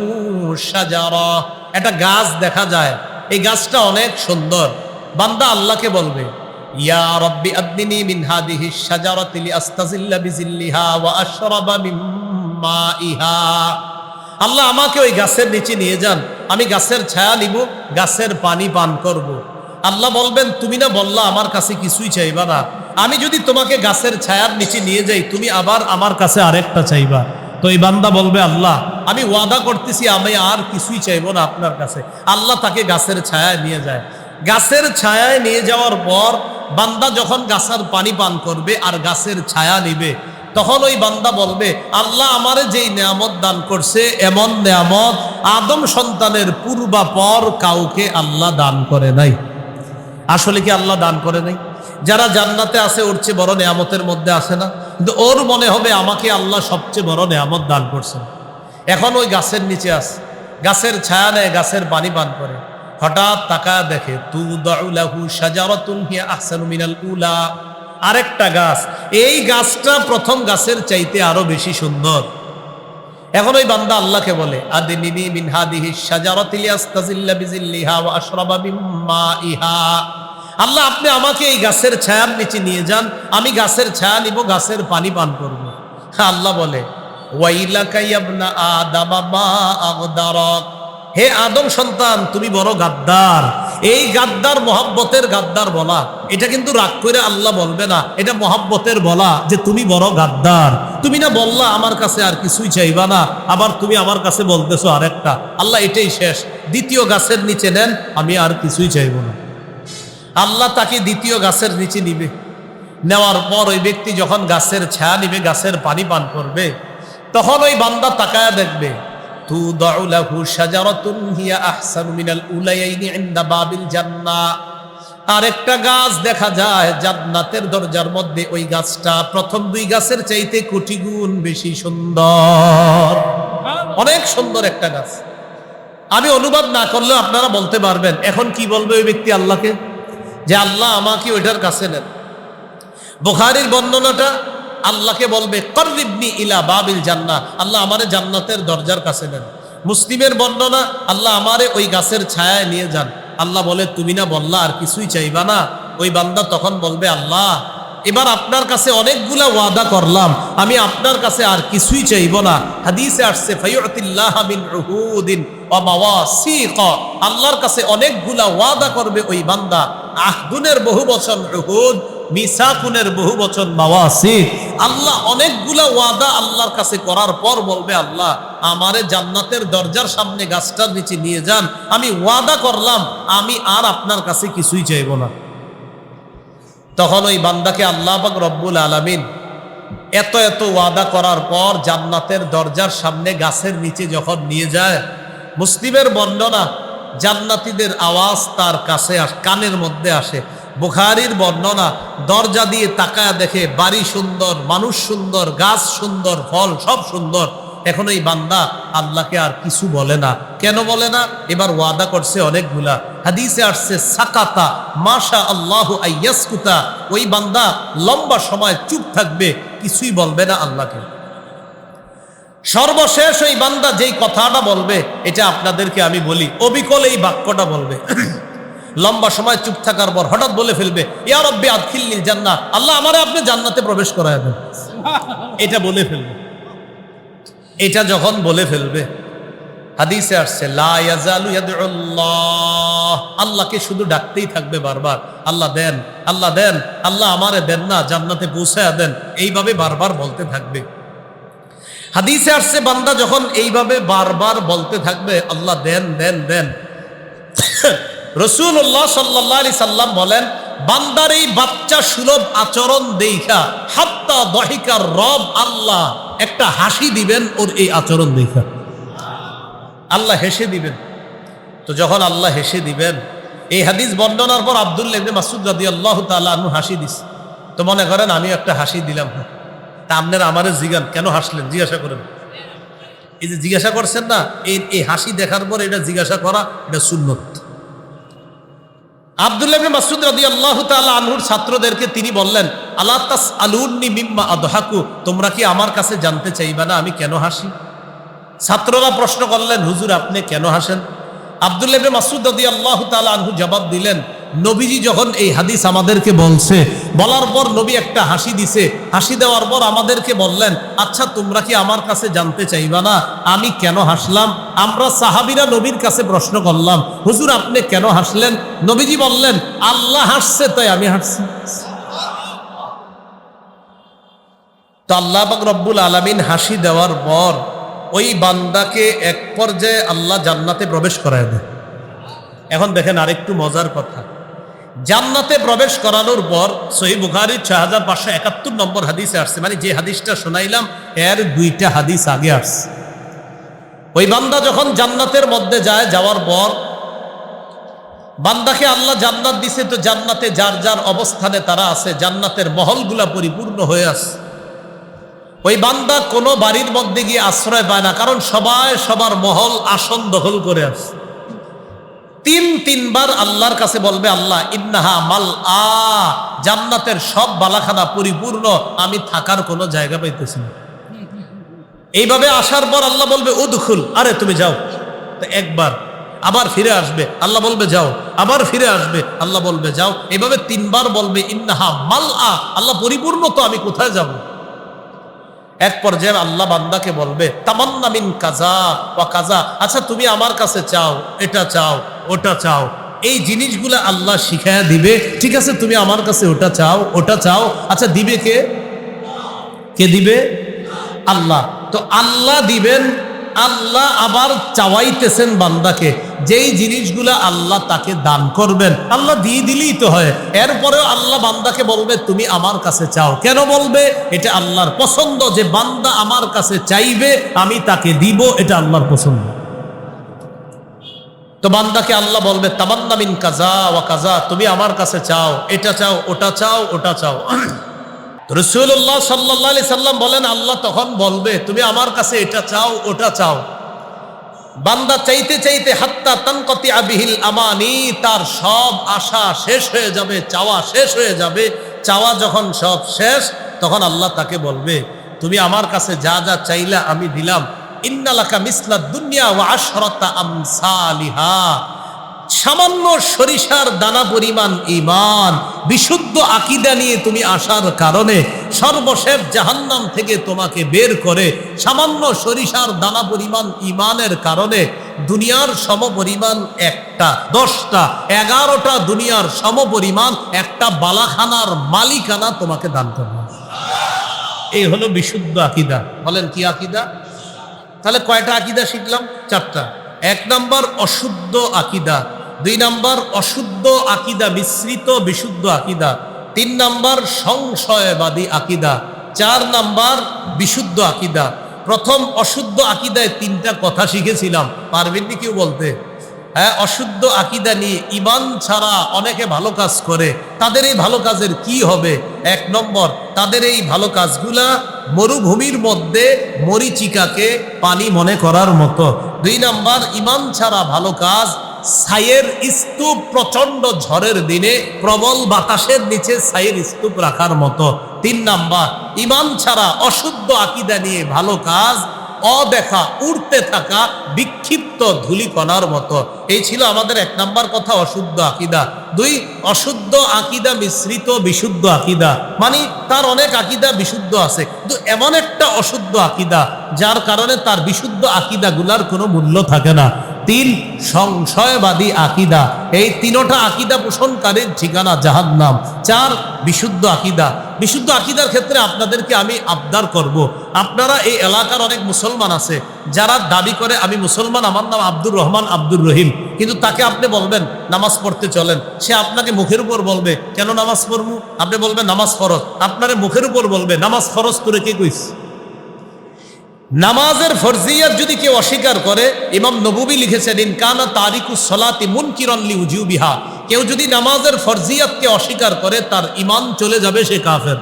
শাজারা, একটা গাছ দেখা যায়, এই গাছটা অনেক সুন্দর। বান্দা আল্লাহকে বলবে, ইয়া রাব্বি আদনিনি মিন হাদিহি শাজারাতি লিআস্তাজিল্লা বিজিল্লিহা ওয়া আশরাবা মিন মাইহা, আল্লাহ আমাকে ওই গাছের নিচে নিয়ে যান, আমি গাছের ছায়া নিব, গাছের পানি পান করব। আল্লাহ বলবেন, তুমি না বললা আমার কাছে কিছুই চাইবা না, আমি যদি তোমাকে গাছের ছায়ার নিচে নিয়ে যাই, তুমি আবার আমার কাছে আরেকটা চাইবা। তো এই বান্দা বলবে, আল্লাহ আমি ওয়াদা করতেছি আমি আর কিছুই চাইবো না আপনার কাছে। আল্লাহ তাকে গাছের ছায়ায় নিয়ে যায়। গাছের ছায়ায় নিয়ে যাওয়ার পর বান্দা যখন গাছের পানি পান করবে আর গাছের ছায়া নিবে, তখন ওই বান্দা বলবে, আল্লাহ আমারে যেই নেয়ামত দান করছে, এমন নেয়ামত আদম সন্তানের পূর্বাপর কাউকে আল্লাহ দান করে নাই। আসলে কি আল্লাহ দান করে নাই? যারা জান্নাতে আছে ওর চেয়ে বড় নেয়ামতের মধ্যে আসে না, কিন্তু ওর মনে হবে আমাকে আল্লাহ সবচেয়ে বড় নেয়ামত দান করছেন। এখন ওই গাছের নিচে আছে, গাছের ছায়া নেয়, গাছের পানি পান করে, হঠাৎ তাকায়া দেখে, তুদাউ লাহু শাজারাতুন হিয়া আহসানু মিনাল উলা, আরেকটা গাছ, এই গাছটা প্রথম গাছের চাইতে আরো বেশি সুন্দর। এখন ওই বান্দা আল্লাহকে বলে, আদনিনি মিন হাদিহি শাজারাতি লিআস্তাজিল্লা বিজিল্লিহা ওয়া আশরাবা মিন মাইহা, আল্লাহ আপনি আমাকে এই গাছের ছায়ার নিচে নিয়ে যান, আমি গাছের ছায়া নিব, গাছের পানি পান করব। আল্লাহ বলে, ওয়াইলাকা ইবনা আদম মা আগদারাক, হে আদম সন্তান তুমি বড় গাদ্দার। এই গাদ্দার মহব্বতের গাদ্দার বলা, এটা কিন্তু রাগ করে আল্লাহ বলবে না, এটা মহব্বতের বলা যে তুমি বড় গাদ্দার। তুমি না বললা আমার কাছে আর কিছুই চাইবা না, আবার তুমি আমার কাছে বলতেছো আরেকটা। আল্লাহ এটাই শেষ, দ্বিতীয় গাছের নিচে নেন, আমি আর কিছুই চাইব না। আল্লাহ তাকে দ্বিতীয় গাছের নিচে নিবে। নেওয়ার পর ওই ব্যক্তি যখন গাছের ছায়া নিবে, গাছের পানি পান করবে, তখন ওই বান্দা তাকায়া দেখবে, তুদাউ লাহু শাজারাতুন হিয়া আহসানু মিনাল উলায়াইনি ইনদা বাবিল জান্নাহ, আরেকটা গাছ দেখা যায় জান্নাতের দরজার মধ্যে। ওই গাছটা প্রথম দুই গাছের চাইতে কোটি গুণ বেশি সুন্দর, অনেক সুন্দর একটা গাছ। আমি অনুবাদ না করলেও আপনারা বলতে পারবেন। এখন কি বলবে ওই ব্যক্তি আল্লাহকে, যে আল্লাহ আমাকে ওইটার কাছে নেন। বুখারীর বর্ণনাটা আল্লাহকে বলবে, কর্রিবনি ইলা বাবিল জান্নাহ, আল্লাহ আমারে জান্নাতের দরজার কাছে নেন। মুসলিমের বর্ণনা, আল্লাহ আমারে ওই গাছের ছায়ায় নিয়ে যান। আল্লাহ বলে, তুমি না বললা আর কিছুই চাইবা না? ওই বান্দা তখন বলবে, আল্লাহ এবার আপনার কাছে অনেকগুলা ওয়াদা করলাম, আমি আপনার কাছে আর কিছুই চাইব না। হাদিসে আসছে, ফায়ুতিল্লাহ মিন উহুদিন ওয়া মাওয়াসিক, আল্লাহর কাছে অনেকগুলা ওয়াদা করবে ওই বান্দা। আহদুনের বহু বচন উহুদ, মিসাকুনের বহু বচন মাওয়াসিক। আল্লাহ অনেকগুলা ওয়াদা আল্লাহর কাছে করার পর বলবে, আল্লাহ আমারে জান্নাতের দরজার সামনে গাছটার নিচে নিয়ে যান, আমি ওয়াদা করলাম আমি আর আপনার কাছে কিছুই চাইব না। তখন ওই বান্দাকে আল্লাহ পাক রব্বুল আলামিন এত এত ওয়াদা করার পর জান্নাতের দরজার সামনে গাছের নিচে যখন নিয়ে যায়, মুসলিমের বর্ণনা, জান্নাতীদের আওয়াজ তার কাছে কানের মধ্যে আসে। বুখারীর বর্ণনা, দরজা দিয়ে তাকায়া দেখে বাড়ি সুন্দর, মানুষ সুন্দর, গাছ সুন্দর, ফল সব সুন্দর। এখন এই বান্দা আল্লাহকে আর কিছু বলে না। কেন বলে না? এবার ওয়াদা করছে অনেকগুলা। হাদিসে আসছে, সাকাতা মাশা আল্লাহু আইয়াসকুতা, ওই বান্দা লম্বা সময় চুপ থাকবে, কিছুই বলবে না আল্লাহকে। সর্বশেষ ওই বান্দা যেই কথাটা বলবে, এটা আপনাদেরকে আমি বলি, অবিকল এই বাক্যটা বলবে, লম্বা সময় চুপ থাকার পর হঠাৎ বলে ফেলবে, ইয়া রব্বি আদখিলনিল জান্নাহ, আল্লাহ আমারে আপনি জান্নাতে প্রবেশ করায় দেন। এটা বলে ফেলবে। এটা যখন বলে ফেলবে, হাদিসে আসছে লা ইয়াজালু ইয়াদউল্লাহ, আল্লাহকে শুধু ডাকতেই থাকবে বারবার, আল্লাহ দেন, আল্লাহ দেন, আল্লাহ আমারে দেন না, জান্নাতে পৌঁছায়া দেন, এইভাবে বারবার বলতে থাকবে। হাদিসে আসছে বান্দা যখন এইভাবে বারবার বলতে থাকবে আল্লাহ দেন দেন দেন, রাসূলুল্লাহ সাল্লাল্লাহু আলাইহি সাল্লাম বলেন বান্দার এই বাচ্চা সুলভ আচরণ দেখা হাত্তা দহিকার রব, আল্লাহ একটা হাসি দিবেন ওর এই আচরণ দেখা, আল্লাহ হেসে দিবেন। তো যখন আল্লাহ হেসে দিবেন, এই হাদিস বর্ণনার পর আব্দুল্লাহ ইবনে মাসউদ রাদিয়াল্লাহু তাআলা আনহু হাসি দিস। তো মনে করেন আমিও একটা হাসি দিলাম, তা আপনারা আমারে জিগান কেন হাসলেন, জিজ্ঞাসা করেন। এই যে জিজ্ঞাসা করছেন না, এই হাসি দেখার পর এটা জিজ্ঞাসা করা, এটা সুন্নত। আব্দুল্লাহ ইবনে মাসউদ রাদিয়াল্লাহু তাআলা আনহুর ছাত্রদেরকে তিনি বললেন, আলা তাসআলুনি মিম্মা আদহাকু, তোমরা কি আমার কাছে জানতে চাইবা না আমি কেন হাসি? ছাত্ররা প্রশ্ন করলেন, হুজুর আপনি কেন হাসেন? আব্দুল্লাহ ইবনে মাসউদ রাদিয়াল্লাহু তাআলা আনহু জবাব দিলেন, নবীজি যখন এই হাদিস আমাদেরকে বলছে, বলার পর নবী একটা হাসি দিছে, হাসি দেওয়ার পর আমাদেরকে বললেন, আচ্ছা তোমরা কি আমার কাছে জানতে চাইবা না আমি কেন হাসলাম? আমরা সাহাবীরা নবীর কাছে প্রশ্ন করলাম, হুজুর আপনি কেন হাসলেন? নবীজি বললেন, আল্লাহ হাসছে তাই আমি হাসছি। তো আল্লাহ পাক রব্বুল আলামিন হাসি দেওয়ার পর ওই বান্দাকে এক পর্যায়ে আল্লাহ জান্নাতে প্রবেশ করায় দেয়। এখন দেখেন আরেকটু মজার কথা, জান্নাতে প্রবেশ করানোর পর সহিহ বুখারীর 6571 নম্বর হাদিসে আসছে, মানে যে হাদিসটা শোনাইলাম এর 2টা হাদিস আগে আসছে। ওই বান্দা যখন জান্নাতের মধ্যে যায়, যাওয়ার পর বান্দাকে আল্লাহ জান্নাত দিছে, তো জান্নাতে যার যার অবস্থানে তারা আছে, জান্নাতের মহলগুলা পরিপূর্ণ হয়ে আছে। ওই বান্দা কোনো বাড়ির মধ্যে গিয়ে আশ্রয় পায় না, কারণ সবাই সবার মহল আসন দখল করে আছে। তিনবার আল্লাহর কাছে বলবে, আল্লাহ ইন্নাহা মাল আ, জান্নাতের সব বালাখানা পরিপূর্ণ, আমি থাকার কোনো জায়গা পাইতেছি না। এইভাবে আসার পর আল্লাহ বলবে উদখুল, আরে তুমি যাও। তো একবার, আবার ফিরে আসবে, আল্লাহ বলবে যাও, আবার ফিরে আসবে, আল্লাহ বলবে যাও। এইভাবে 3বার বলবে ইন্নাহা মাল আ, আল্লাহ পরিপূর্ণ, তো আমি কোথায় যাব? এক পর্যায়ে আল্লাহ বান্দাকে বলবে তামান্না মিন কাজা ওয়া কাজা, আচ্ছা তুমি আমার কাছে চাও, এটা চাও, ওটা চাও, এই জিনিসগুলো আল্লাহ শিখায়া দিবে। ঠিক আছে তুমি আমার কাছে ওটা চাও, ওটা চাও, আচ্ছা দিবে কে? কে দিবে? আল্লাহ। তো আল্লাহ দিবেন, আল্লাহ আবার চাওয়াইতেছেন বান্দাকে, যেই জিনিসগুলা আল্লাহ তাকে দান করবেন আল্লাহ দিয়ে দিলেই তো হয়। এরপরেও আল্লাহ বান্দাকে বলবে তুমি আমার কাছে চাও। কেন বলবে? এটা আল্লাহর পছন্দ যে বান্দা আমার কাছে চাইবে আমি তাকে দিব, এটা আল্লাহর পছন্দ। তো বান্দাকে আল্লাহ বলবে তামান্না মিন কাজা ওয়া কাজা, তুমি আমার কাছে চাও, এটা চাও, ওটা চাও, ওটা চাও। রাসূলুল্লাহ সাল্লাল্লাহু আলাইহি সাল্লাম বলেন, আল্লাহ তখন বলবে তুমি আমার কাছে এটা চাও, ওটা চাও। বান্দা চাইতে চাইতে হাত্তা তানকাতি বিহিল আমানি, তার সব আশা শেষ হয়ে যাবে, চাওয়া শেষ হয়ে যাবে। চাওয়া যখন সব শেষ, তখন আল্লাহ তাকে বলবে তুমি আমার কাছে যা যা চাইলা আমি দিলাম। ইন্নালাকা মিসলাদ দুনিয়া ওয়া আশরাতা আমসালিহা, সামান্য সরিষার দানা পরিমাণ ঈমান, বিশুদ্ধ আকীদা নিয়ে তুমি আসার কারণে সর্বশেষ জাহান্নাম থেকে তোমাকে বের করে সামান্য সরিষার দানা পরিমাণ ঈমানের কারণে দুনিয়ার সমপরিমাণ একটা 10টা 11টা দুনিয়ার সমপরিমাণ একটা বালাখানার মালিকানা তোমাকে দান করবে। এই হলো বিশুদ্ধ আকীদা। বলেন কি আকীদা? তাহলে কয়টা আকীদা শিখলাম? 4টা। 1 নাম্বার অশুদ্ধ আকীদা, 2 নাম্বার অশুদ্ধ আকীদা মিশ্রিত বিশুদ্ধ আকীদা, 3 নাম্বার সংশয়বাদী আকীদা, 4 নাম্বার বিশুদ্ধ আকীদা। প্রথম অশুদ্ধ আকীদায় 3টা কথা শিখেছিলাম, পারবেন কি কেউ বলতে? হ্যাঁ, অশুদ্ধ আকীদা নিয়ে ঈমান ছাড়া অনেকে ভালো কাজ করে, তাদের এই ভালো কাজের কি হবে? 1 নম্বর, তাদের এই ভালো কাজগুলা মরুভূমির মধ্যে মরিচিকাকে পানি মনে করার মতো। 2 নাম্বার, ঈমান ছাড়া ভালো কাজ ছাইয়ের স্তূপ প্রচন্ড ঝড়ের দিনে প্রবল বাতাসের নিচে ছাইয়ের স্তূপ রাখার মতো। 3 নাম্বার, ঈমান ছাড়া অশুদ্ধ আকীদা নিয়ে ভালো কাজ অদেখা উড়তে থাকা বিক্ষিপ্ত ধূলিকণার মতো। এই ছিল আমাদের 1 নাম্বার কথা, অশুদ্ধ আকীদা। 2, অশুদ্ধ আকীদা মিশ্রিত বিশুদ্ধ আকীদা, মানে তার অনেক আকীদা বিশুদ্ধ আছে, কিন্তু এমন একটা অশুদ্ধ আকীদা যার কারণে তার বিশুদ্ধ আকীদাগুলার কোনো মূল্য থাকে না। 3, সংশয়বাদী আকীদা। এই 3টা আকীদা পোষণকারীর ঠিকানা জাহান্নাম। 4, বিশুদ্ধ আকীদা। বিশুদ্ধ আকীদার ক্ষেত্রে আপনাদেরকে আমি আবদার করব, আপনারা এই এলাকার অনেক মুসলমান আছে যারা দাবি করে আমি মুসলমান, আমার নাম আব্দুর রহমান, আব্দুর রহিম, কিন্তু তাকে আপনি বলবেন নামাজ পড়তে চলেন, সে আপনাকে মুখের উপর বলবে কেন নামাজ পড়বো, আপনি বলবেন নামাজ ফরজ, আপনারে মুখের উপর বলবে নামাজ ফরজ করে কে কইস। নামাজের ফরজিয়াত যদি কেউ অস্বীকার করে, ইমাম নববী লিখেছেন ইন কানা তারিকুস সালাতি মুনকিরান লিউজুবিহা, কেউ যদি নামাজের ফরজিয়াতকে অস্বীকার করে তার ঈমান চলে যাবে, সে কাফের।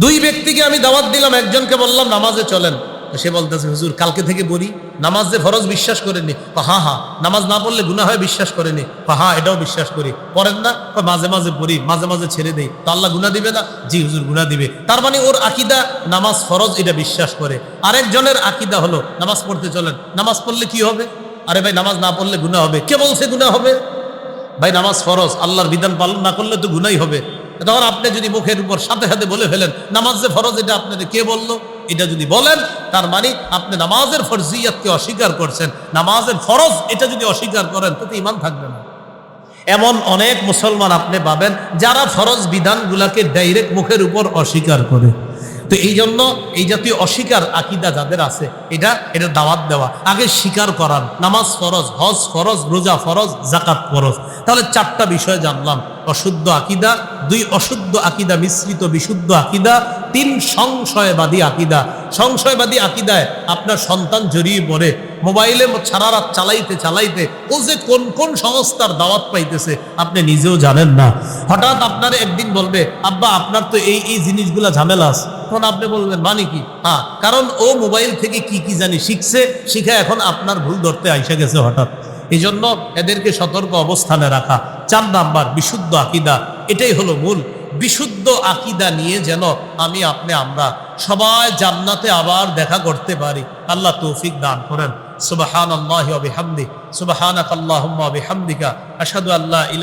2 ব্যক্তিকে আমি দাওয়াত দিলাম, একজনকে বললাম নামাজে চলেন, সে বলতেছে হুজুর কালকে থেকে পড়ি, নামাজ যে ফরজ বিশ্বাস করেনি। হ্যাঁ হ্যাঁ, নামাজ না পড়লে গুনাহ হয় বিশ্বাস করেনি। হ্যাঁ এটাও বিশ্বাস করি। পড়েন না? মাঝে মাঝে পড়ি, মাঝে মাঝে ছেড়ে দেই, তো আল্লাহ গুনাহ দিবে না? জি হুজুর গুনাহ দিবে। তার মানে ওর আকীদা নামাজ ফরজ, এটা বিশ্বাস করে। আরেকজনের আকীদা হলো নামাজ পড়তে চলেন, নামাজ পড়লে কি হবে? আরে ভাই নামাজ না পড়লে গুনাহ হবে। কে বলছে গুনাহ হবে? ভাই নামাজ ফরজ, আল্লাহর বিধান পালন না করলে তো গুনাহই হবে। তখন আপনি যদি মুখের উপর সাথে সাথে বলে ফেলেন নামাজ যে ফরজ, এটা আপনাদের কে বললো? এটা যদি বলেন তার মানে আপনি নামাজের ফরজিয়াতকে অস্বীকার করছেন। নামাজের ফরজ এটা যদি অস্বীকার করেন তো ঈমান থাকবে না। এমন অনেক মুসলমান আপনি পাবেন যারা ফরজ বিধানগুলাকে ডাইরেক্ট মুখের উপর অস্বীকার করে। তো এই জন্য এই জাতীয় অস্বীকার আকীদা যাদের আছে, এটা দাওয়াত দেওয়া, আগে স্বীকার করান নামাজ ফরজ, হজ ফরজ, রোজা ফরজ, যাকাত ফরজ। তাহলে 4টা বিষয় জানলাম, অশুদ্ধ আকীদা, 2 অশুদ্ধ আকীদা মিশ্রিত বিশুদ্ধ আকীদা, 3 সংশয়বাদী আকীদা। সংশয়বাদী আকীদায় আপনার সন্তান জড়িয়ে পড়ে, মোবাইলে সারা রাত চালাইতে চালাইতে ও যে কোন কোন সংস্থার দাওয়াত পাইতেছে আপনি নিজেও জানেন না। হঠাৎ আপনার একদিন বলবে আব্বা আপনার তো এই এই জিনিসগুলা ঝামেলা আছে, তখন আপনি বলবেন মানে কি? হ্যাঁ, কারণ ও মোবাইল থেকে কি কি জানি শিখছে, শিখে এখন আপনার ভুল ধরতে আইসা গেছে হঠাৎ। এই জন্য এদেরকে সতর্ক অবস্থানে রাখা। 4 নাম্বার বিশুদ্ধ আকীদা, এটাই হলো মূল। বিশুদ্ধ আকীদা নিয়ে যেন আমরা সবাই জান্নাতে আবার দেখা করতে পারি, আল্লাহ তৌফিক দান করেন। সুবহানাল্লাহি ওয়া বিহামদিহি, সুবহানাকাল্লাহুম্মা ওয়া বিহামদিকা, আশহাদু আল্লা ইলাহা